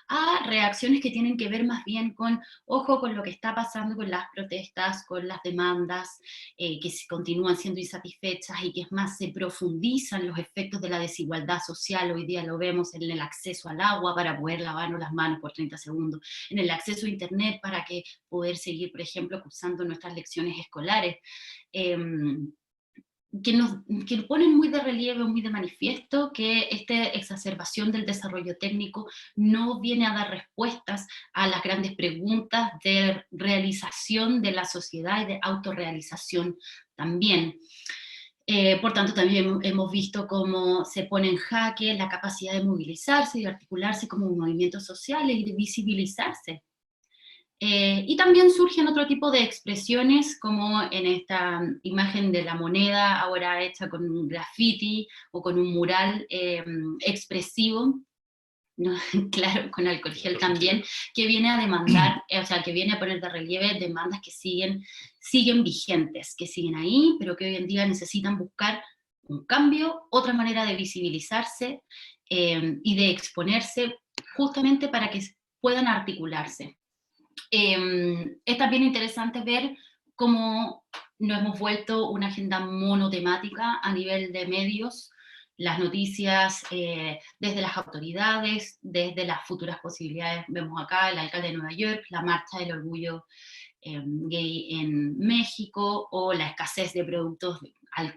A reacciones que tienen que ver más bien con, ojo, con lo que está pasando con las protestas, con las demandas que continúan siendo insatisfechas y que es más se profundizan los efectos de la desigualdad social. Hoy día lo vemos en el acceso al agua para poder lavarnos las manos por 30 segundos, en el acceso a Internet para que poder seguir, por ejemplo, cursando nuestras lecciones escolares. Que ponen muy de relieve, muy de manifiesto, que esta exacerbación del desarrollo técnico no viene a dar respuestas a las grandes preguntas de realización de la sociedad y de autorrealización también. Por tanto, también hemos visto cómo se pone en jaque la capacidad de movilizarse y de articularse como movimientos sociales y de visibilizarse. Y también surgen otro tipo de expresiones, como en esta imagen de la moneda, ahora hecha con un graffiti o con un mural expresivo, ¿no? Claro, con alcohol gel también, que viene a demandar, o sea, que viene a poner de relieve demandas que siguen vigentes, que siguen ahí, pero que hoy en día necesitan buscar un cambio, otra manera de visibilizarse y de exponerse justamente para que puedan articularse. Es también interesante ver cómo nos hemos vuelto una agenda monotemática a nivel de medios, las noticias desde las autoridades, desde las futuras posibilidades, vemos acá el alcalde de Nueva York, la marcha del orgullo gay en México, o la escasez de productos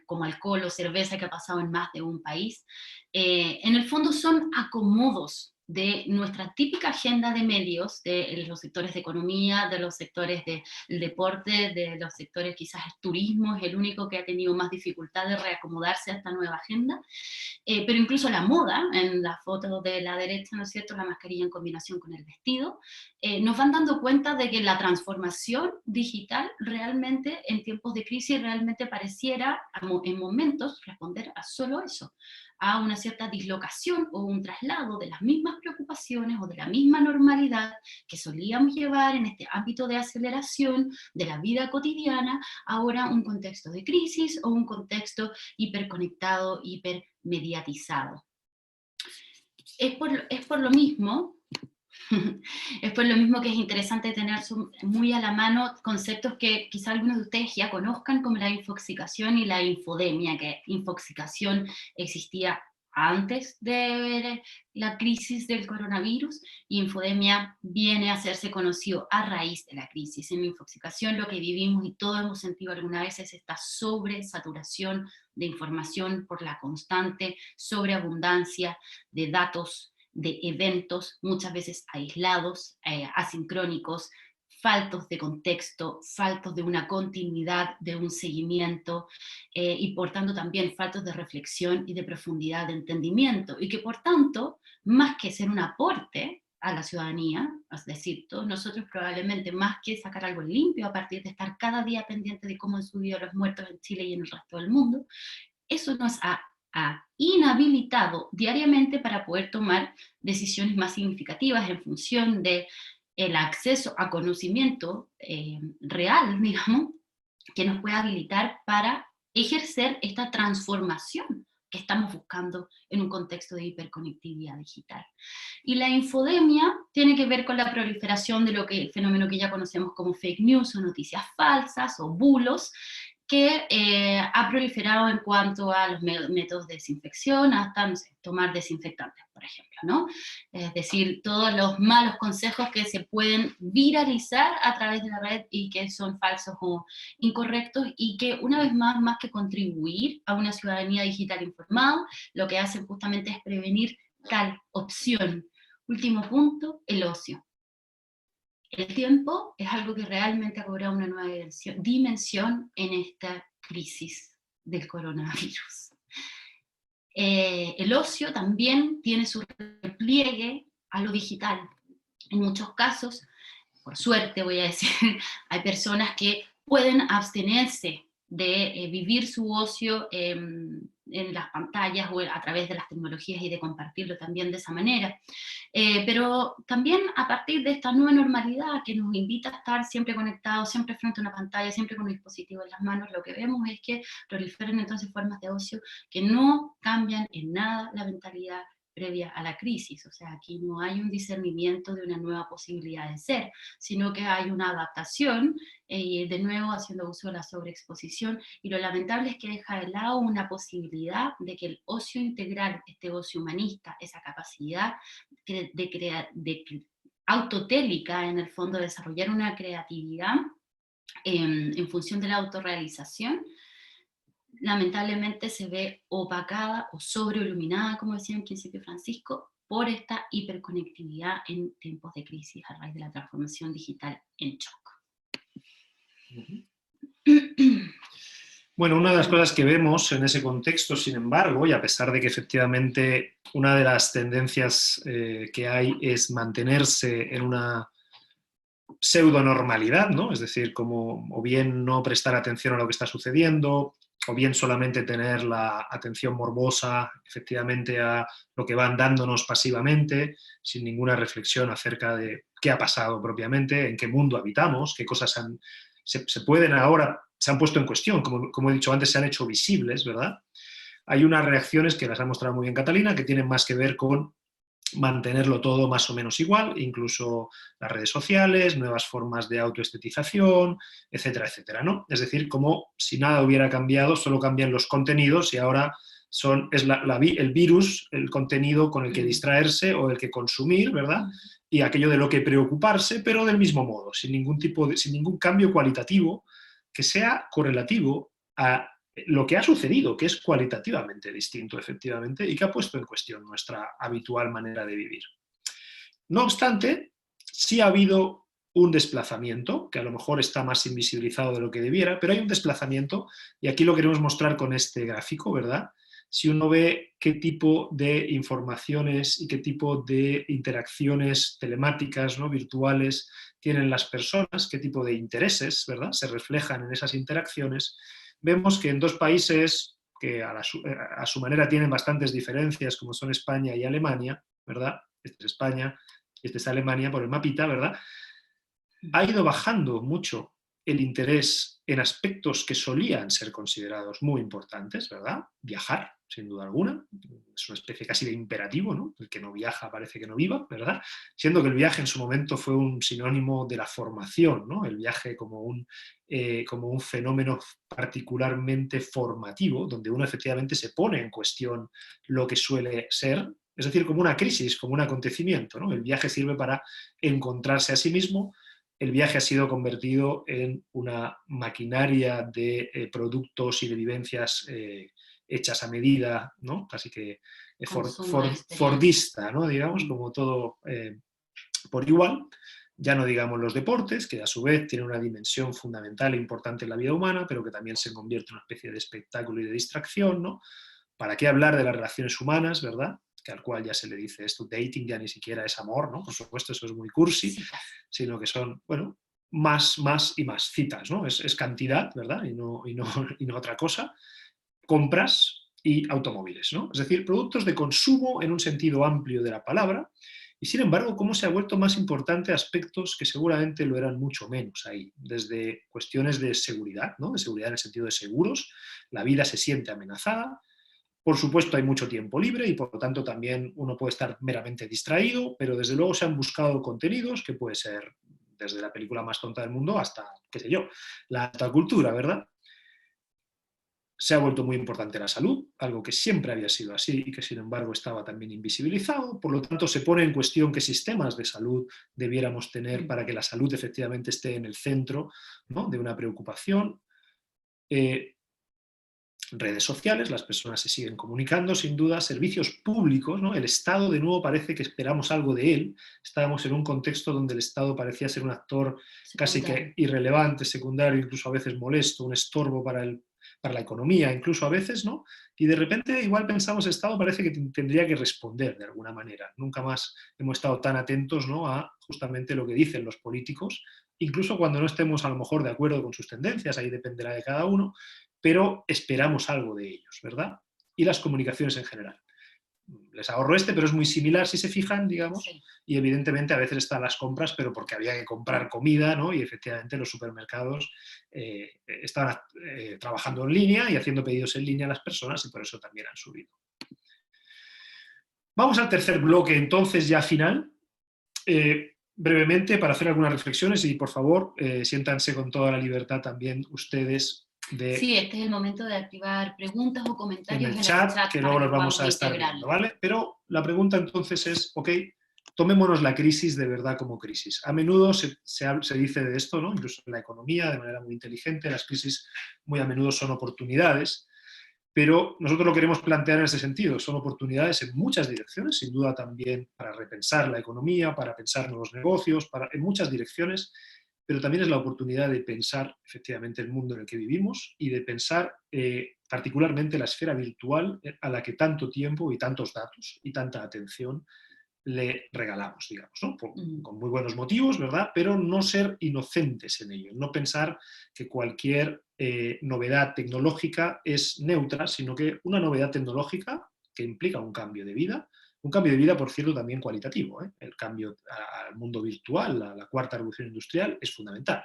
como alcohol o cerveza que ha pasado en más de un país, en el fondo son acomodos de nuestra típica agenda de medios, de los sectores de economía, de los sectores del deporte, de los sectores quizás el turismo, es el único que ha tenido más dificultad de reacomodarse a esta nueva agenda, pero incluso la moda, en la foto de la derecha, ¿no es cierto?, la mascarilla en combinación con el vestido, nos van dando cuenta de que la transformación digital realmente en tiempos de crisis realmente pareciera en momentos responder a solo eso, a una cierta dislocación o un traslado de las mismas preocupaciones o de la misma normalidad que solíamos llevar en este ámbito de aceleración de la vida cotidiana, ahora un contexto de crisis o un contexto hiperconectado, hipermediatizado. Es por lo mismo es por lo mismo que es interesante tener muy a la mano conceptos que quizá algunos de ustedes ya conozcan, como la infoxicación y la infodemia, que infoxicación existía antes de la crisis del coronavirus, y infodemia viene a hacerse conocido a raíz de la crisis. En la infoxicación lo que vivimos y todos hemos sentido alguna vez es esta sobresaturación de información por la constante sobreabundancia de datos, de eventos, muchas veces aislados, asincrónicos, faltos de contexto, faltos de una continuidad, de un seguimiento, y por tanto también faltos de reflexión y de profundidad de entendimiento, y que por tanto, más que ser un aporte a la ciudadanía, es decir, todos nosotros probablemente más que sacar algo limpio a partir de estar cada día pendiente de cómo han subido los muertos en Chile y en el resto del mundo, eso nos ha inhabilitado diariamente para poder tomar decisiones más significativas en función de el acceso a conocimiento real, digamos, que nos pueda habilitar para ejercer esta transformación que estamos buscando en un contexto de hiperconectividad digital. Y la infodemia tiene que ver con la proliferación de el fenómeno que ya conocemos como fake news o noticias falsas o bulos, que ha proliferado en cuanto a los métodos de desinfección, hasta, no sé, tomar desinfectantes, por ejemplo, ¿no? Es decir, todos los malos consejos que se pueden viralizar a través de la red y que son falsos o incorrectos, y que una vez más que contribuir a una ciudadanía digital informada, lo que hacen justamente es prevenir tal opción. Último punto, el ocio. El tiempo es algo que realmente ha cobrado una nueva dimensión en esta crisis del coronavirus. El ocio también tiene su repliegue a lo digital. En muchos casos, por suerte voy a decir, hay personas que pueden abstenerse de vivir su ocio en las pantallas o a través de las tecnologías y de compartirlo también de esa manera. Pero también a partir de esta nueva normalidad que nos invita a estar siempre conectados, siempre frente a una pantalla, siempre con un dispositivo en las manos, lo que vemos es que proliferan entonces formas de ocio que no cambian en nada la mentalidad previa a la crisis. O sea, aquí no hay un discernimiento de una nueva posibilidad de ser, sino que hay una adaptación, de nuevo haciendo uso de la sobreexposición, y lo lamentable es que deja de lado una posibilidad de que el ocio integral, este ocio humanista, esa capacidad autotélica, en el fondo, de desarrollar una creatividad en función de la autorrealización, lamentablemente se ve opacada o sobreiluminada, como decía en principio Francisco, por esta hiperconectividad en tiempos de crisis a raíz de la transformación digital en shock. Bueno, una de las cosas que vemos en ese contexto, sin embargo, y a pesar de que efectivamente una de las tendencias que hay es mantenerse en una pseudonormalidad, ¿no? Es decir, como o bien no prestar atención a lo que está sucediendo, o bien solamente tener la atención morbosa efectivamente a lo que van dándonos pasivamente, sin ninguna reflexión acerca de qué ha pasado propiamente, en qué mundo habitamos, qué cosas se pueden ahora, se han puesto en cuestión, como he dicho antes, se han hecho visibles, ¿verdad? Hay unas reacciones que las ha mostrado muy bien Catalina, que tienen más que ver con mantenerlo todo más o menos igual, incluso las redes sociales, nuevas formas de autoestetización, etcétera, etcétera, ¿no? Es decir, como si nada hubiera cambiado, solo cambian los contenidos y ahora es el virus, el contenido con el que distraerse o el que consumir, ¿verdad? Y aquello de lo que preocuparse, pero del mismo modo, sin ningún cambio cualitativo que sea correlativo a lo que ha sucedido, que es cualitativamente distinto, efectivamente, y que ha puesto en cuestión nuestra habitual manera de vivir. No obstante, sí ha habido un desplazamiento, que a lo mejor está más invisibilizado de lo que debiera, pero hay un desplazamiento, y aquí lo queremos mostrar con este gráfico, ¿verdad? Si uno ve qué tipo de informaciones y qué tipo de interacciones telemáticas, ¿no?, virtuales tienen las personas, qué tipo de intereses, ¿verdad?, se reflejan en esas interacciones, vemos que en dos países que a su manera tienen bastantes diferencias, como son España y Alemania, ¿verdad? Esta es España y esta es Alemania por el mapita, ¿verdad? Ha ido bajando mucho el interés en aspectos que solían ser considerados muy importantes, ¿verdad? Viajar, sin duda alguna, es una especie casi de imperativo, ¿no? El que no viaja parece que no viva, ¿verdad? Siendo que el viaje en su momento fue un sinónimo de la formación, ¿no? El viaje como un fenómeno particularmente formativo, donde uno efectivamente se pone en cuestión lo que suele ser, es decir, como una crisis, como un acontecimiento, ¿no? El viaje sirve para encontrarse a sí mismo. El viaje ha sido convertido en una maquinaria de productos y de vivencias hechas a medida, ¿no? Casi que Consumo de experiencia. fordista, ¿no?, digamos, como todo por igual. Ya no digamos los deportes, que a su vez tienen una dimensión fundamental e importante en la vida humana, pero que también se convierte en una especie de espectáculo y de distracción, ¿no? ¿Para qué hablar de las relaciones humanas, verdad? Que al cual ya se le dice esto, dating ya ni siquiera es amor, ¿no? Por supuesto, eso es muy cursi, Citas. sino que son, bueno, más y más citas, ¿no? Es cantidad, ¿verdad? Y no otra cosa. Compras y automóviles, ¿no? Es decir, productos de consumo en un sentido amplio de la palabra, y sin embargo, cómo se ha vuelto más importante aspectos que seguramente lo eran mucho menos ahí, desde cuestiones de seguridad, ¿no? De seguridad en el sentido de seguros, la vida se siente amenazada. Por supuesto, hay mucho tiempo libre y por lo tanto también uno puede estar meramente distraído, pero desde luego se han buscado contenidos que puede ser desde la película más tonta del mundo hasta, qué sé yo, la alta cultura, ¿verdad? Se ha vuelto muy importante la salud, algo que siempre había sido así y que sin embargo estaba también invisibilizado. Por lo tanto, se pone en cuestión qué sistemas de salud debiéramos tener para que la salud efectivamente esté en el centro, ¿no?, de una preocupación. Eh, Redes sociales, las personas se siguen comunicando, sin duda, servicios públicos, ¿no? El Estado, de nuevo, parece que esperamos algo de él. Estábamos en un contexto donde el Estado parecía ser un actor casi que Secundario. irrelevante, secundario, incluso a veces molesto, un estorbo para la economía, incluso a veces, ¿no? Y de repente igual pensamos, el Estado parece que tendría que responder de alguna manera. Nunca más hemos estado tan atentos, ¿no?, a justamente lo que dicen los políticos, incluso cuando no estemos a lo mejor de acuerdo con sus tendencias, ahí dependerá de cada uno, pero esperamos algo de ellos, ¿verdad? Y las comunicaciones en general. Les ahorro pero es muy similar si se fijan, digamos, Sí. y evidentemente a veces están las compras, pero porque había que comprar comida, ¿no? Y efectivamente los supermercados estaban trabajando en línea y haciendo pedidos en línea a las personas y por eso también han subido. Vamos al tercer bloque entonces ya final. Brevemente para hacer algunas reflexiones y por favor siéntanse con toda la libertad también ustedes de Sí, este es el momento de activar preguntas o en comentarios el en el chat, chat que luego para que los vamos podamos a estar viendo, integrarlos. ¿vale? Pero la pregunta entonces es, ok, tomémonos la crisis de verdad como crisis. A menudo se dice de esto, ¿no?, incluso en la economía, de manera muy inteligente, las crisis muy a menudo son oportunidades, pero nosotros lo queremos plantear en ese sentido. Son oportunidades en muchas direcciones, sin duda también para repensar la economía, para pensar nuevos negocios, en muchas direcciones, pero también es la oportunidad de pensar efectivamente el mundo en el que vivimos y de pensar particularmente la esfera virtual a la que tanto tiempo y tantos datos y tanta atención le regalamos, digamos, ¿no? Mm. Con muy buenos motivos, ¿verdad? Pero no ser inocentes en ello, no pensar que cualquier novedad tecnológica es neutra, sino que una novedad tecnológica que implica un cambio de vida, por cierto, también cualitativo, ¿eh? El cambio al mundo virtual, a la cuarta revolución industrial, es fundamental.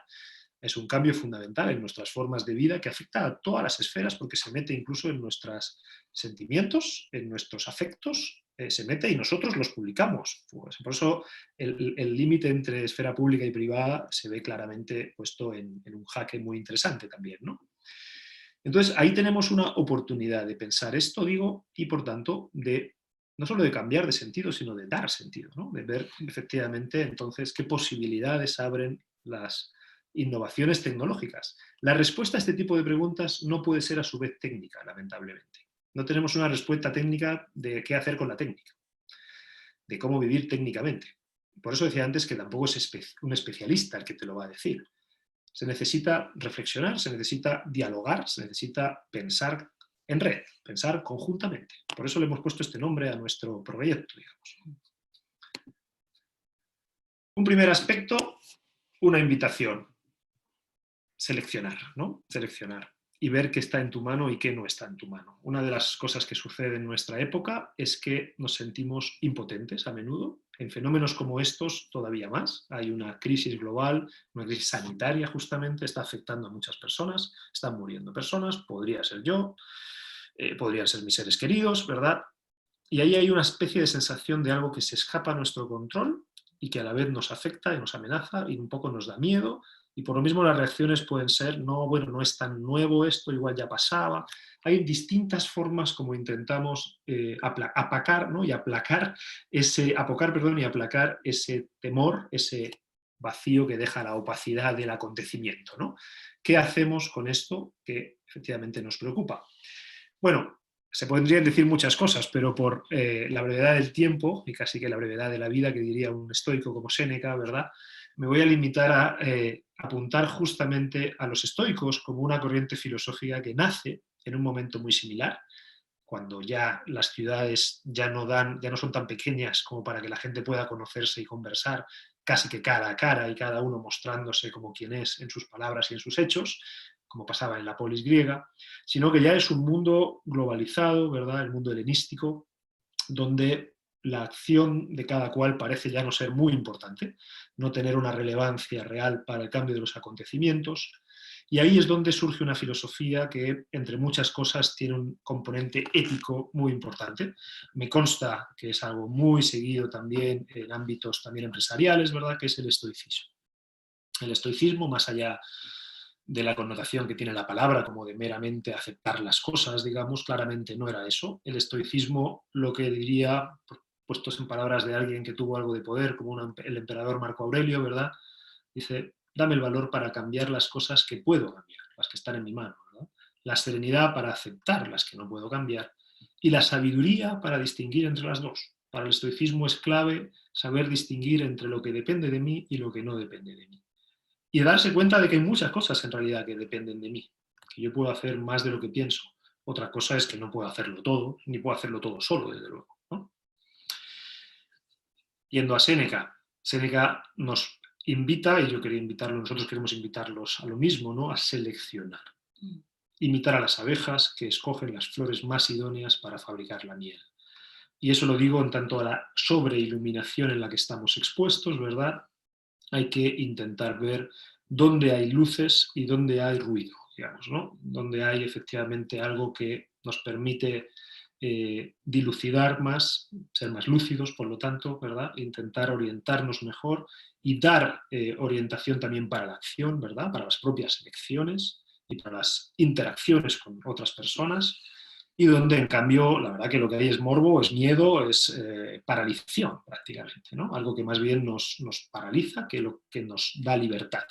Es un cambio fundamental en nuestras formas de vida que afecta a todas las esferas porque se mete incluso en nuestros sentimientos, en nuestros afectos, se mete y nosotros los publicamos. Pues por eso el límite entre esfera pública y privada se ve claramente puesto en un jaque muy interesante también, ¿no? Entonces, ahí tenemos una oportunidad de pensar esto, digo, y por tanto, no solo de cambiar de sentido, sino de dar sentido, ¿no? De ver efectivamente entonces qué posibilidades abren innovaciones tecnológicas. La respuesta a este tipo de preguntas no puede ser a su vez técnica, lamentablemente. No tenemos una respuesta técnica de qué hacer con la técnica, de cómo vivir técnicamente. Por eso decía antes que tampoco es un especialista el que te lo va a decir. Se necesita reflexionar, se necesita dialogar, se necesita pensar en red, pensar conjuntamente. Por eso le hemos puesto este nombre a nuestro proyecto, digamos. Un primer aspecto, una invitación. Seleccionar, ¿no? Seleccionar y ver qué está en tu mano y qué no está en tu mano. Una de las cosas que sucede en nuestra época es que nos sentimos impotentes a menudo. En fenómenos como estos todavía más. Hay una crisis global, una crisis sanitaria justamente, está afectando a muchas personas, están muriendo personas, podría ser yo, podrían ser mis seres queridos, ¿verdad? Y ahí hay una especie de sensación de algo que se escapa a nuestro control y que a la vez nos afecta y nos amenaza y un poco nos da miedo. Y por lo mismo las reacciones pueden ser, no, bueno, no es tan nuevo esto, igual ya pasaba. Hay distintas formas como intentamos apacar, ¿no? Y aplacar y aplacar ese temor, ese vacío que deja la opacidad del acontecimiento, ¿no? ¿Qué hacemos con esto que efectivamente nos preocupa? Bueno, se podrían decir muchas cosas, pero por la brevedad del tiempo, y casi que la brevedad de la vida, que diría un estoico como Séneca, ¿verdad?, me voy a limitar a apuntar justamente a los estoicos como una corriente filosófica que nace en un momento muy similar, cuando ya las ciudades ya no son tan pequeñas como para que la gente pueda conocerse y conversar casi que cara a cara y cada uno mostrándose como quien es en sus palabras y en sus hechos, como pasaba en la polis griega, sino que ya es un mundo globalizado, ¿verdad?, el mundo helenístico, donde la acción de cada cual parece ya no ser muy importante, no tener una relevancia real para el cambio de los acontecimientos. Y ahí es donde surge una filosofía que, entre muchas cosas, tiene un componente ético muy importante. Me consta que es algo muy seguido también en ámbitos también empresariales, ¿verdad?, que es el estoicismo. El estoicismo, más allá de la connotación que tiene la palabra, como de meramente aceptar las cosas, digamos, claramente no era eso. El estoicismo, lo que diría, puestos en palabras de alguien que tuvo algo de poder, como el emperador Marco Aurelio, ¿verdad?, dice, dame el valor para cambiar las cosas que puedo cambiar, las que están en mi mano, ¿verdad?, la serenidad para aceptar las que no puedo cambiar y la sabiduría para distinguir entre las dos. Para el estoicismo es clave saber distinguir entre lo que depende de mí y lo que no depende de mí. Y darse cuenta de que hay muchas cosas en realidad que dependen de mí, que yo puedo hacer más de lo que pienso. Otra cosa es que no puedo hacerlo todo, ni puedo hacerlo todo solo, desde luego, ¿no? Yendo a Séneca, Séneca nos invita, y yo quería invitarlo, nosotros queremos invitarlos a lo mismo, ¿no?, a seleccionar. Imitar a las abejas que escogen las flores más idóneas para fabricar la miel. Y eso lo digo en tanto a la sobreiluminación en la que estamos expuestos, ¿verdad? Hay que intentar ver dónde hay luces y dónde hay ruido, digamos, ¿no? Donde hay efectivamente algo que nos permite dilucidar más, ser más lúcidos, por lo tanto, ¿verdad?, intentar orientarnos mejor y dar orientación también para la acción, ¿verdad?, para las propias elecciones y para las interacciones con otras personas, y donde en cambio la verdad que lo que hay es morbo, es miedo, es paralización prácticamente, ¿no? Algo que más bien nos paraliza que lo que nos da libertad.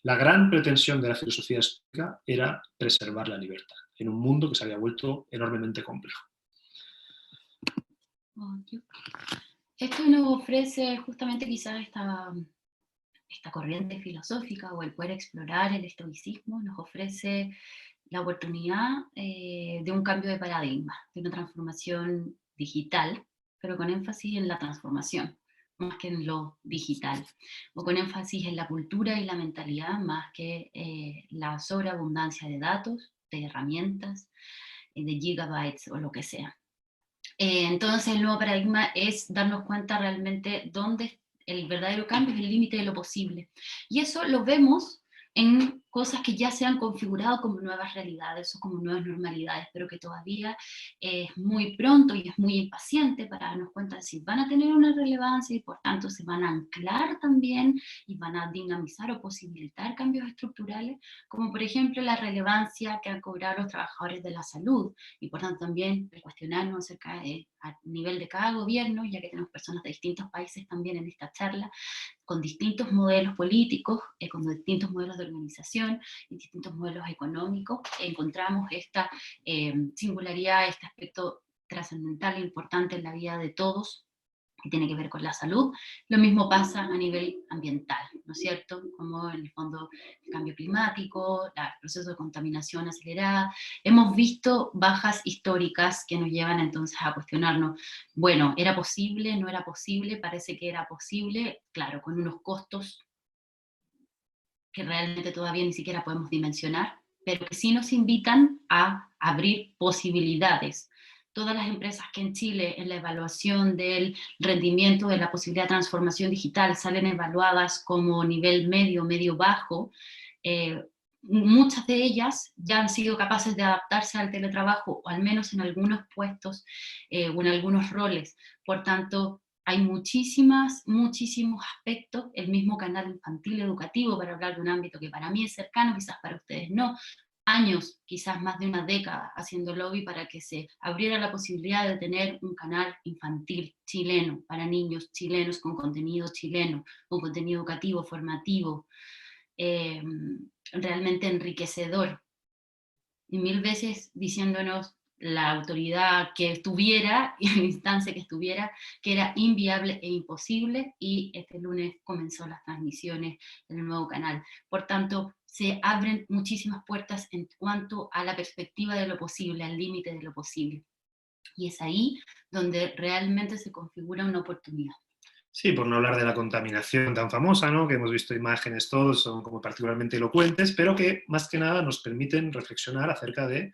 La gran pretensión de la filosofía estoica era preservar la libertad en un mundo que se había vuelto enormemente complejo. Esto nos ofrece justamente quizás esta corriente filosófica o el poder explorar el estoicismo, nos ofrece la oportunidad de un cambio de paradigma, de una transformación digital, pero con énfasis en la transformación, más que en lo digital, o con énfasis en la cultura y la mentalidad, más que la sobreabundancia de datos, de herramientas, de gigabytes o lo que sea. Entonces el nuevo paradigma es darnos cuenta realmente dónde el verdadero cambio es el límite de lo posible. Y eso lo vemos en cosas que ya se han configurado como nuevas realidades o como nuevas normalidades, pero que todavía es muy pronto y es muy impaciente para darnos cuenta de si van a tener una relevancia y por tanto se van a anclar también y van a dinamizar o posibilitar cambios estructurales, como por ejemplo la relevancia que han cobrado los trabajadores de la salud y por tanto también el cuestionarnos acerca de, a nivel de cada gobierno, ya que tenemos personas de distintos países también en esta charla, con distintos modelos políticos, con distintos modelos de organización y distintos modelos económicos, encontramos esta singularidad, este aspecto trascendental e importante en la vida de todos, que tiene que ver con la salud. Lo mismo pasa a nivel ambiental, ¿no es cierto? Como en el fondo el cambio climático, el proceso de contaminación acelerada. Hemos visto bajas históricas que nos llevan entonces a cuestionarnos, bueno, ¿era posible? ¿No era posible? Parece que era posible, claro, con unos costos que realmente todavía ni siquiera podemos dimensionar, pero que sí nos invitan a abrir posibilidades. Todas las empresas que en Chile, en la evaluación del rendimiento de la posibilidad de transformación digital, salen evaluadas como nivel medio, medio bajo, muchas de ellas ya han sido capaces de adaptarse al teletrabajo, o al menos en algunos puestos o en algunos roles. Por tanto, hay muchísimos aspectos, el mismo canal infantil educativo, para hablar de un ámbito que para mí es cercano, quizás para ustedes no, años, quizás más de una década, haciendo lobby para que se abriera la posibilidad de tener un canal infantil chileno, para niños chilenos, con contenido chileno, con contenido educativo, formativo, eh, realmente enriquecedor, y mil veces diciéndonos la autoridad que estuviera y la instancia que estuviera que era inviable e imposible, y este lunes comenzó las transmisiones en el nuevo canal. Por tanto, se abren muchísimas puertas en cuanto a la perspectiva de lo posible, al límite de lo posible. Y es ahí donde realmente se configura una oportunidad. Sí, por no hablar de la contaminación tan famosa, ¿no? Que hemos visto imágenes todos, son como particularmente elocuentes, pero que más que nada nos permiten reflexionar acerca de,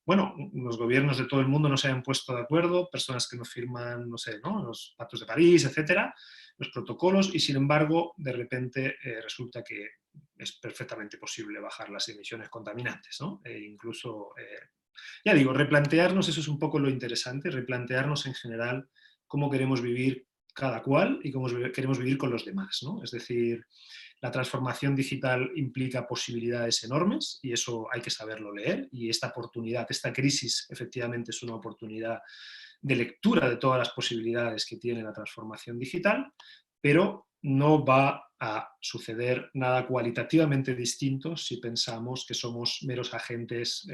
bueno, los gobiernos de todo el mundo no se han puesto de acuerdo, personas que no firman, no sé, ¿no? Los pactos de París, etcétera, los protocolos, y sin embargo, de repente resulta que es perfectamente posible bajar las emisiones contaminantes, ¿no? Incluso, ya digo, replantearnos, eso es un poco lo interesante, replantearnos en general cómo queremos vivir cada cual y cómo queremos vivir con los demás, ¿no? Es decir, la transformación digital implica posibilidades enormes y eso hay que saberlo leer, y esta oportunidad, esta crisis efectivamente es una oportunidad de lectura de todas las posibilidades que tiene la transformación digital, pero no va a suceder nada cualitativamente distinto si pensamos que somos meros agentes,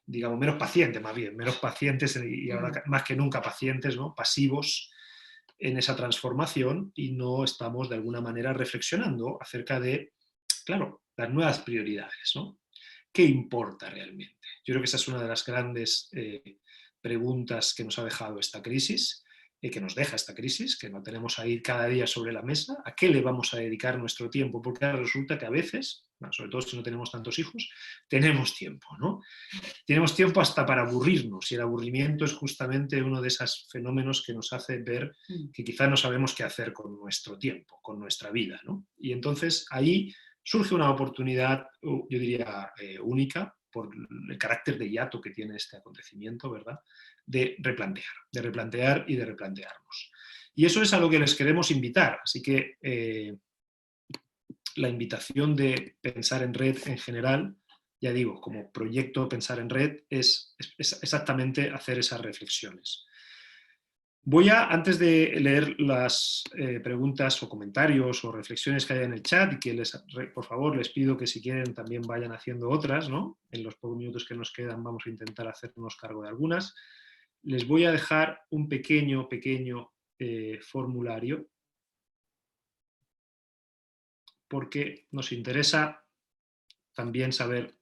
digamos, meros pacientes más bien, meros pacientes y ahora más que nunca pacientes, ¿no? Pasivos en esa transformación, y no estamos de alguna manera reflexionando acerca de, claro, las nuevas prioridades, ¿no? ¿Qué importa realmente? Yo creo que esa es una de las grandes preguntas que nos ha dejado esta crisis, que nos deja esta crisis, que no tenemos ahí cada día sobre la mesa. ¿A qué le vamos a dedicar nuestro tiempo? Porque resulta que a veces, bueno, sobre todo si no tenemos tantos hijos, tenemos tiempo, ¿no? Tenemos tiempo hasta para aburrirnos, y el aburrimiento es justamente uno de esos fenómenos que nos hace ver que quizá no sabemos qué hacer con nuestro tiempo, con nuestra vida, ¿no? Y entonces ahí surge una oportunidad, yo diría, única, por el carácter de hiato que tiene este acontecimiento, ¿verdad? De replantear y de replantearnos. Y eso es a lo que les queremos invitar. Así que la invitación de pensar en red en general, ya digo, como proyecto Pensar en Red, es exactamente hacer esas reflexiones. Voy a, antes de leer las preguntas o comentarios o reflexiones que hay en el chat, y que por favor les pido que si quieren también vayan haciendo otras, ¿no? En los pocos minutos que nos quedan vamos a intentar hacernos cargo de algunas. Les voy a dejar un pequeño formulario, porque nos interesa también saber,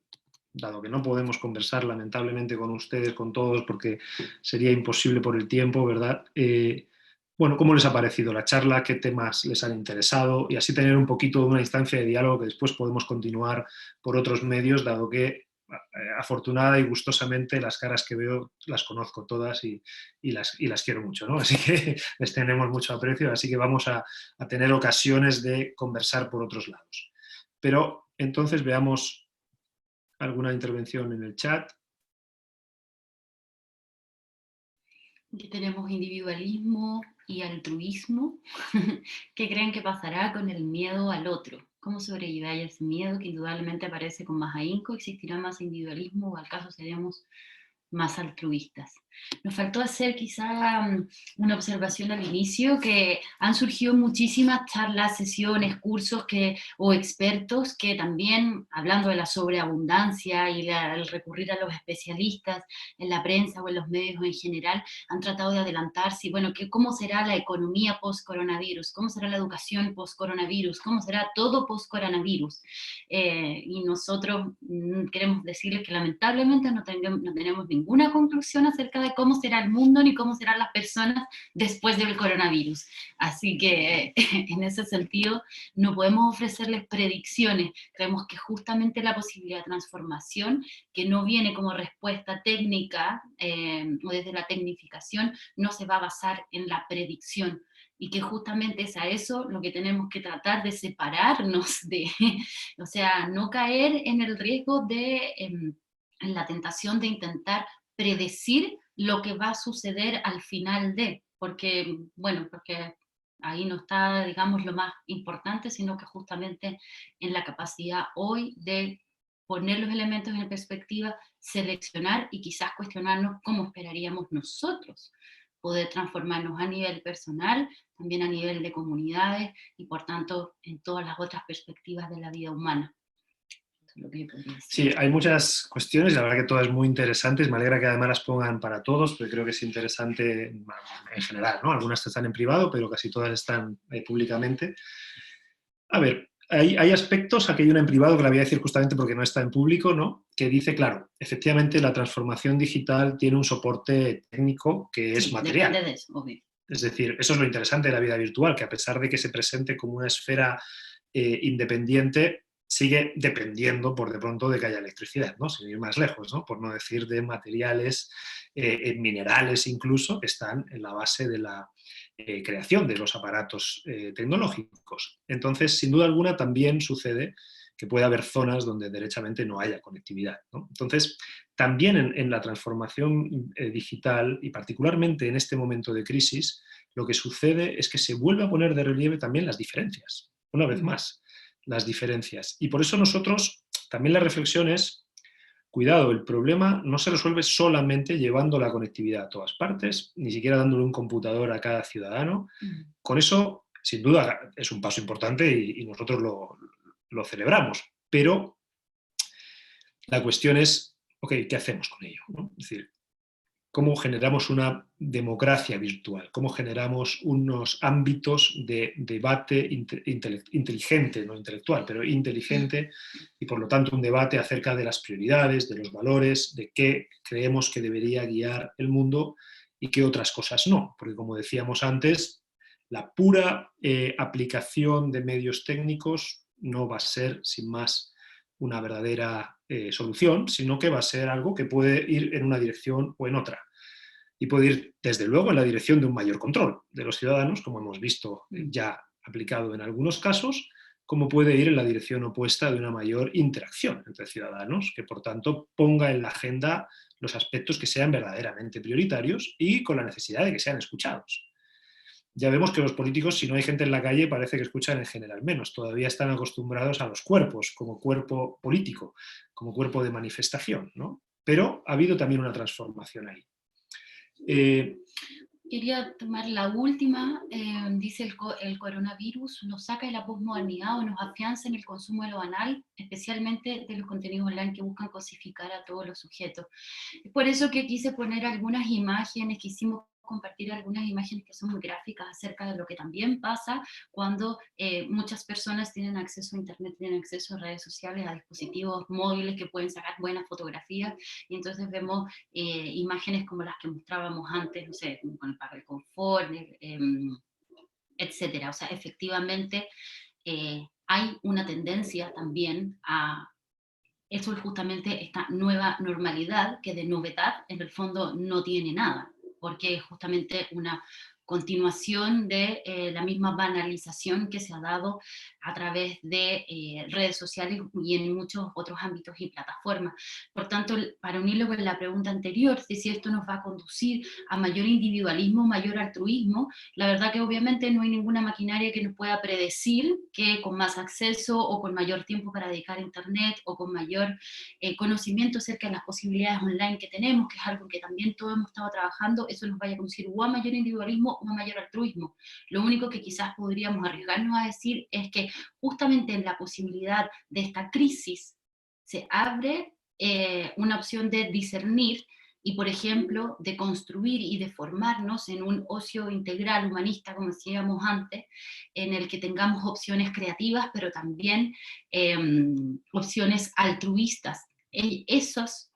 dado que no podemos conversar lamentablemente con ustedes, con todos, porque sería imposible por el tiempo, ¿verdad? Bueno, ¿cómo les ha parecido la charla? ¿Qué temas les han interesado? Y así tener un poquito de una instancia de diálogo que después podemos continuar por otros medios, dado que afortunada y gustosamente las caras que veo las conozco todas y las quiero mucho, ¿no? Así que les tenemos mucho aprecio, así que vamos a tener ocasiones de conversar por otros lados. Pero Entonces veamos alguna intervención en el chat. Aquí tenemos individualismo y altruismo. ¿Qué creen que pasará con el miedo al otro? ¿Cómo sobrellevar ese miedo que indudablemente aparece con más ahínco? ¿Existirá más individualismo o al caso seremos más altruistas? Nos faltó hacer quizá una observación al inicio, que han surgido muchísimas charlas, sesiones, cursos o expertos que también, hablando de la sobreabundancia y el recurrir a los especialistas en la prensa o en los medios en general, han tratado de adelantarse, y bueno, ¿cómo será la economía post-coronavirus? ¿Cómo será la educación post-coronavirus? ¿Cómo será todo post-coronavirus? Y nosotros queremos decirles que lamentablemente no tenemos ninguna conclusión acerca de cómo será el mundo ni cómo serán las personas después del coronavirus. Así que en ese sentido no podemos ofrecerles predicciones. Creemos que justamente la posibilidad de transformación, que no viene como respuesta técnica o desde la tecnificación, no se va a basar en la predicción, y que justamente es a eso lo que tenemos que tratar de separarnos de, o sea, no caer en el riesgo de, en la tentación de intentar predecir lo que va a suceder al final de, porque, bueno, porque ahí no está, digamos, lo más importante, sino que justamente en la capacidad hoy de poner los elementos en perspectiva, seleccionar y quizás cuestionarnos cómo esperaríamos nosotros poder transformarnos a nivel personal, también a nivel de comunidades y por tanto en todas las otras perspectivas de la vida humana. Eso es lo que yo podría decir. Sí, hay muchas cuestiones, la verdad que todas muy interesantes. Me alegra que además las pongan para todos, porque creo que es interesante en general, ¿no? Algunas están en privado, pero casi todas están públicamente. A ver, hay aspectos, aquí hay una en privado que la voy a decir justamente porque no está en público, ¿no? Que dice, claro, efectivamente la transformación digital tiene un soporte técnico que es material. Depende de eso, obvio. Es decir, eso es lo interesante de la vida virtual, que a pesar de que se presente como una esfera independiente, sigue dependiendo por de pronto de que haya electricidad, ¿no? Sin ir más lejos, ¿no? Por no decir de materiales, minerales incluso, que están en la base de la creación de los aparatos tecnológicos. Entonces, sin duda alguna, también sucede que puede haber zonas donde derechamente no haya conectividad, ¿no? Entonces, también en la transformación digital, y particularmente en este momento de crisis, lo que sucede es que se vuelve a poner de relieve también las diferencias, una vez más, las diferencias. Y por eso nosotros, también la reflexión es, cuidado, el problema no se resuelve solamente llevando la conectividad a todas partes, ni siquiera dándole un computador a cada ciudadano. Con eso, sin duda, es un paso importante y nosotros lo celebramos, pero la cuestión es, ok, ¿qué hacemos con ello? ¿No? Es decir, ¿cómo generamos una democracia virtual? ¿Cómo generamos unos ámbitos de debate inteligente, no intelectual, pero inteligente, y por lo tanto un debate acerca de las prioridades, de los valores, de qué creemos que debería guiar el mundo y qué otras cosas no? Porque como decíamos antes, la pura aplicación de medios técnicos no va a ser, sin más, una verdadera solución, sino que va a ser algo que puede ir en una dirección o en otra. Y puede ir, desde luego, en la dirección de un mayor control de los ciudadanos, como hemos visto ya aplicado en algunos casos, como puede ir en la dirección opuesta de una mayor interacción entre ciudadanos, que por tanto ponga en la agenda los aspectos que sean verdaderamente prioritarios y con la necesidad de que sean escuchados. Ya vemos que los políticos, si no hay gente en la calle, parece que escuchan en general menos. Todavía están acostumbrados a los cuerpos, como cuerpo político, como cuerpo de manifestación, ¿no? Pero ha habido también una transformación ahí. Quería tomar la última, dice el coronavirus nos saca de la posmodernidad o nos afianza en el consumo de lo banal, especialmente de los contenidos online que buscan cosificar a todos los sujetos. Es por eso que quise poner algunas imágenes, quisimos compartir algunas imágenes que son muy gráficas acerca de lo que también pasa cuando muchas personas tienen acceso a internet, tienen acceso a redes sociales, a dispositivos móviles que pueden sacar buenas fotografías, y entonces vemos imágenes como las que mostrábamos antes, no sé, con el papel confort, etcétera. O sea, efectivamente hay una tendencia también a eso, es justamente esta nueva normalidad que de novedad en el fondo no tiene nada, porque es justamente una continuación de la misma banalización que se ha dado a través de redes sociales y en muchos otros ámbitos y plataformas. Por tanto, para unirlo con la pregunta anterior, de si esto nos va a conducir a mayor individualismo, mayor altruismo, la verdad que obviamente no hay ninguna maquinaria que nos pueda predecir que con más acceso o con mayor tiempo para dedicar a Internet o con mayor conocimiento acerca de las posibilidades online que tenemos, que es algo que también todos hemos estado trabajando, eso nos vaya a conducir o a mayor individualismo o a mayor altruismo. Lo único que quizás podríamos arriesgarnos a decir es que justamente en la posibilidad de esta crisis se abre una opción de discernir y, por ejemplo, de construir y de formarnos en un ocio integral humanista, como decíamos antes, en el que tengamos opciones creativas, pero también opciones altruistas. Esas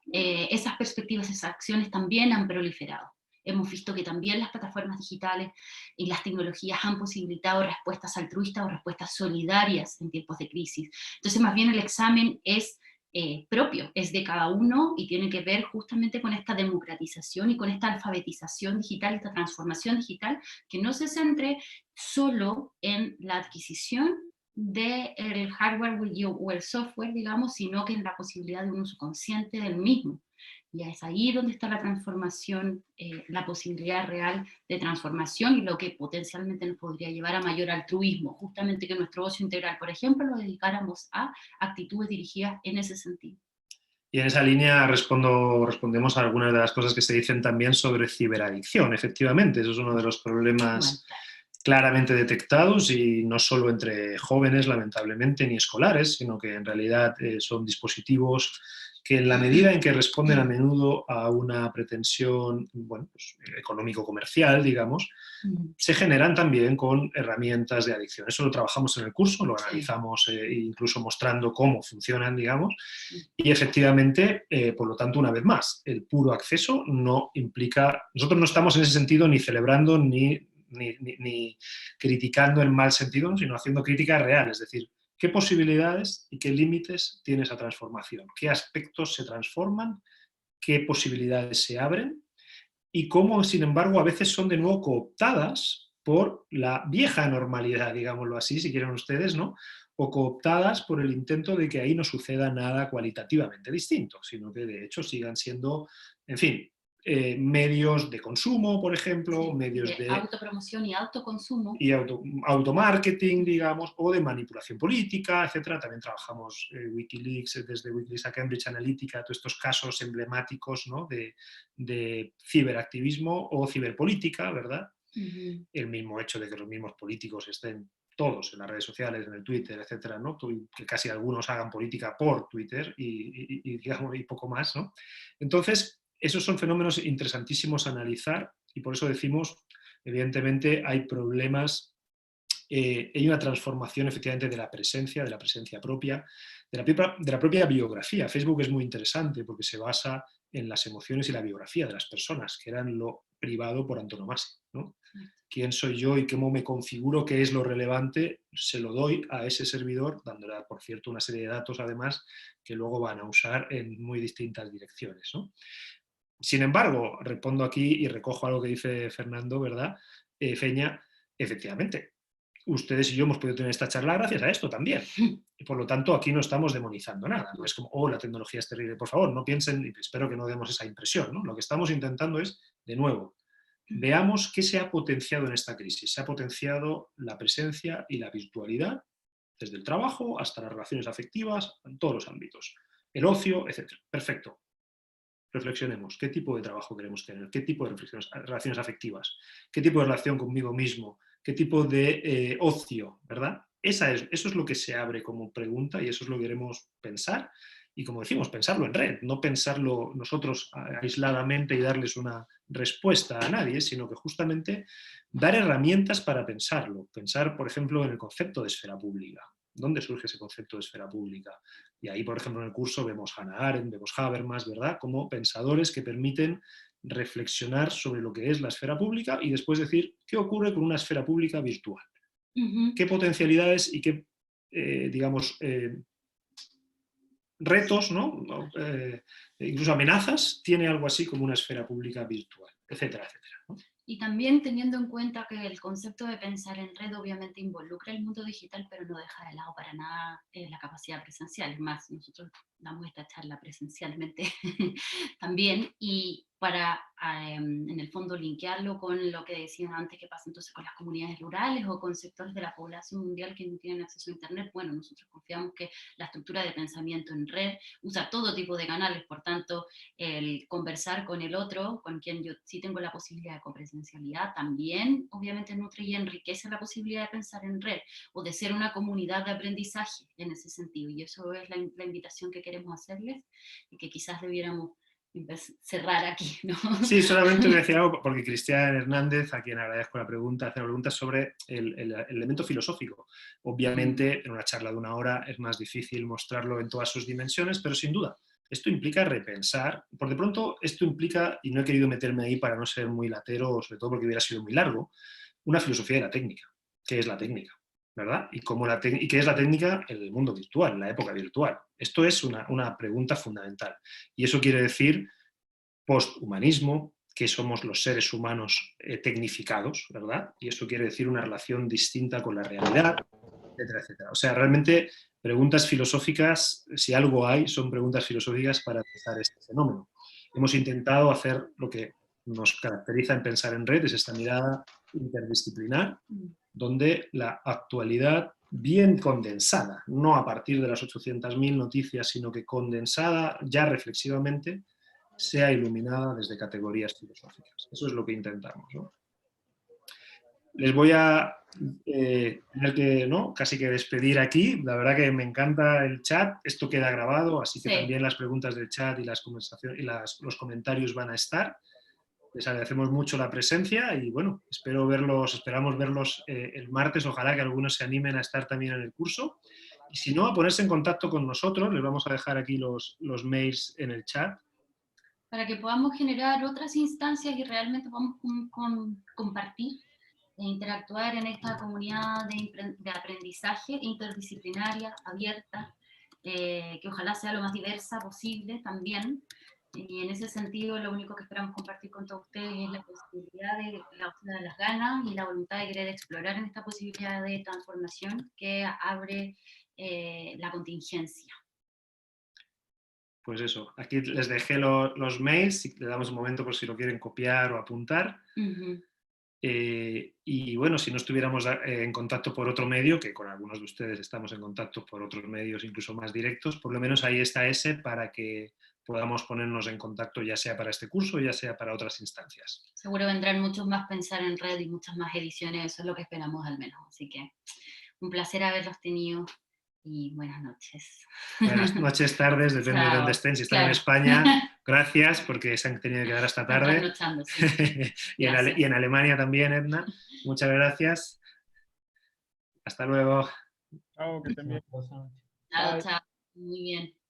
perspectivas, esas acciones también han proliferado. Hemos visto que también las plataformas digitales y las tecnologías han posibilitado respuestas altruistas o respuestas solidarias en tiempos de crisis. Entonces, más bien el examen es propio, es de cada uno y tiene que ver justamente con esta democratización y con esta alfabetización digital, esta transformación digital, que no se centre solo en la adquisición del hardware o el software, digamos, sino que en la posibilidad de un uso consciente del mismo. Y es ahí donde está la transformación, la posibilidad real de transformación y lo que potencialmente nos podría llevar a mayor altruismo, justamente que nuestro ocio integral, por ejemplo, lo dedicáramos a actitudes dirigidas en ese sentido. Y en esa línea respondemos a algunas de las cosas que se dicen también sobre ciberadicción. Efectivamente, eso es uno de los problemas claramente detectados y no solo entre jóvenes, lamentablemente, ni escolares, sino que en realidad son dispositivos que en la medida en que responden a menudo a una pretensión, bueno, pues, económico-comercial, digamos, se generan también con herramientas de adicción. Eso lo trabajamos en el curso, lo analizamos incluso mostrando cómo funcionan, digamos, y efectivamente, por lo tanto, una vez más, el puro acceso no implica, nosotros no estamos en ese sentido ni celebrando ni criticando en mal sentido, sino haciendo crítica real, es decir, qué posibilidades y qué límites tiene esa transformación, qué aspectos se transforman, qué posibilidades se abren y cómo, sin embargo, a veces son de nuevo cooptadas por la vieja normalidad, digámoslo así, si quieren ustedes, ¿no? O cooptadas por el intento de que ahí no suceda nada cualitativamente distinto, sino que de hecho sigan siendo, en fin, medios de consumo, por ejemplo, medios de autopromoción y autoconsumo. Y automarketing, digamos, o de manipulación política, etcétera. También trabajamos Wikileaks, desde Wikileaks a Cambridge Analytica, todos estos casos emblemáticos, ¿no? de ciberactivismo o ciberpolítica, ¿verdad? Uh-huh. El mismo hecho de que los mismos políticos estén todos en las redes sociales, en el Twitter, etcétera, ¿no? Que casi algunos hagan política por Twitter digamos, y poco más, ¿no? Entonces, esos son fenómenos interesantísimos a analizar y por eso decimos, evidentemente, hay problemas, hay una transformación efectivamente de la presencia propia, de la propia biografía. Facebook es muy interesante porque se basa en las emociones y la biografía de las personas, que eran lo privado por antonomasia, ¿no? Quién soy yo y cómo me configuro, qué es lo relevante, se lo doy a ese servidor, dándole, por cierto, una serie de datos, además, que luego van a usar en muy distintas direcciones, ¿no? Sin embargo, respondo aquí y recojo algo que dice Fernando, ¿verdad? Feña, efectivamente, ustedes y yo hemos podido tener esta charla gracias a esto también. Y por lo tanto, aquí no estamos demonizando nada. No es como, oh, la tecnología es terrible. Por favor, no piensen, y espero que no demos esa impresión, ¿no? Lo que estamos intentando es, de nuevo, veamos qué se ha potenciado en esta crisis. Se ha potenciado la presencia y la virtualidad, desde el trabajo hasta las relaciones afectivas, en todos los ámbitos. El ocio, etc. Perfecto. Reflexionemos, ¿qué tipo de trabajo queremos tener? ¿Qué tipo de relaciones afectivas? ¿Qué tipo de relación conmigo mismo? ¿Qué tipo de ocio? ¿Verdad? Eso es lo que se abre como pregunta y eso es lo que queremos pensar. Y como decimos, pensarlo en red, no pensarlo nosotros aisladamente y darles una respuesta a nadie, sino que justamente dar herramientas para pensarlo. Pensar, por ejemplo, en el concepto de esfera pública. ¿Dónde surge ese concepto de esfera pública? Y ahí, por ejemplo, en el curso vemos Hannah Arendt, vemos Habermas, ¿verdad? Como pensadores que permiten reflexionar sobre lo que es la esfera pública y después decir qué ocurre con una esfera pública virtual. Uh-huh. ¿Qué potencialidades y qué, digamos, retos, ¿no? Incluso amenazas tiene algo así como una esfera pública virtual, etcétera, etcétera, ¿no? Y también teniendo en cuenta que el concepto de pensar en red obviamente involucra el mundo digital, pero no deja de lado para nada la capacidad presencial. Es más, nosotros damos esta charla presencialmente también, y para en el fondo linkearlo con lo que decían antes que pasa entonces con las comunidades rurales o con sectores de la población mundial que no tienen acceso a Internet. Bueno, nosotros confiamos que la estructura de pensamiento en red usa todo tipo de canales, por tanto, el conversar con el otro, con quien yo sí tengo la posibilidad de copresencialidad, también obviamente nutre y enriquece la posibilidad de pensar en red o de ser una comunidad de aprendizaje en ese sentido. Y eso es la invitación que queremos hacerles y que quizás debiéramos cerrar aquí, ¿no? Sí, solamente voy a decir algo, porque Cristian Hernández, a quien agradezco la pregunta, hace una pregunta sobre el elemento filosófico. Obviamente, en una charla de una hora es más difícil mostrarlo en todas sus dimensiones, pero sin duda, esto implica repensar. Por de pronto, esto implica, y no he querido meterme ahí para no ser muy latero, sobre todo porque hubiera sido muy largo, una filosofía de la técnica. ¿Qué es la técnica? ¿Verdad? ¿Y qué es la técnica en el mundo virtual, en la época virtual? Esto es una pregunta fundamental. Y eso quiere decir posthumanismo, que somos los seres humanos tecnificados, ¿verdad? Y eso quiere decir una relación distinta con la realidad, etcétera, etcétera. O sea, realmente preguntas filosóficas, si algo hay, son preguntas filosóficas para empezar este fenómeno. Hemos intentado hacer lo que nos caracteriza en pensar en red, es esta mirada interdisciplinar, donde la actualidad bien condensada, no a partir de las 800.000 noticias, sino que condensada ya reflexivamente, sea iluminada desde categorías filosóficas. Eso es lo que intentamos, ¿no? Les voy a tener que, ¿no?, casi que despedir aquí. La verdad que me encanta el chat. Esto queda grabado, así que también las preguntas del chat y las conversaciones y los comentarios van a estar. Les agradecemos mucho la presencia y bueno, esperamos verlos el martes. Ojalá que algunos se animen a estar también en el curso. Y si no, a ponerse en contacto con nosotros. Les vamos a dejar aquí los mails en el chat, para que podamos generar otras instancias y realmente podamos compartir e interactuar en esta comunidad de aprendizaje interdisciplinaria, abierta, que ojalá sea lo más diversa posible también. Y en ese sentido, lo único que esperamos compartir con todos ustedes es la posibilidad de las ganas y la voluntad de querer explorar en esta posibilidad de transformación que abre la contingencia. Pues eso, aquí les dejé los mails, y le damos un momento por si lo quieren copiar o apuntar. Y bueno, si no estuviéramos en contacto por otro medio, que con algunos de ustedes estamos en contacto por otros medios incluso más directos, por lo menos ahí está ese para que podamos ponernos en contacto, ya sea para este curso, ya sea para otras instancias. Seguro vendrán muchos más pensar en red y muchas más ediciones, eso es lo que esperamos al menos. Así que un placer haberlos tenido y buenas noches. Buenas noches, tardes, depende de dónde estén. Si están en España, gracias porque se han tenido que quedar hasta tarde. Sí. y en Alemania también, Edna. Muchas gracias. Hasta luego. Chao, que estén bien. Chao, chao. Muy bien.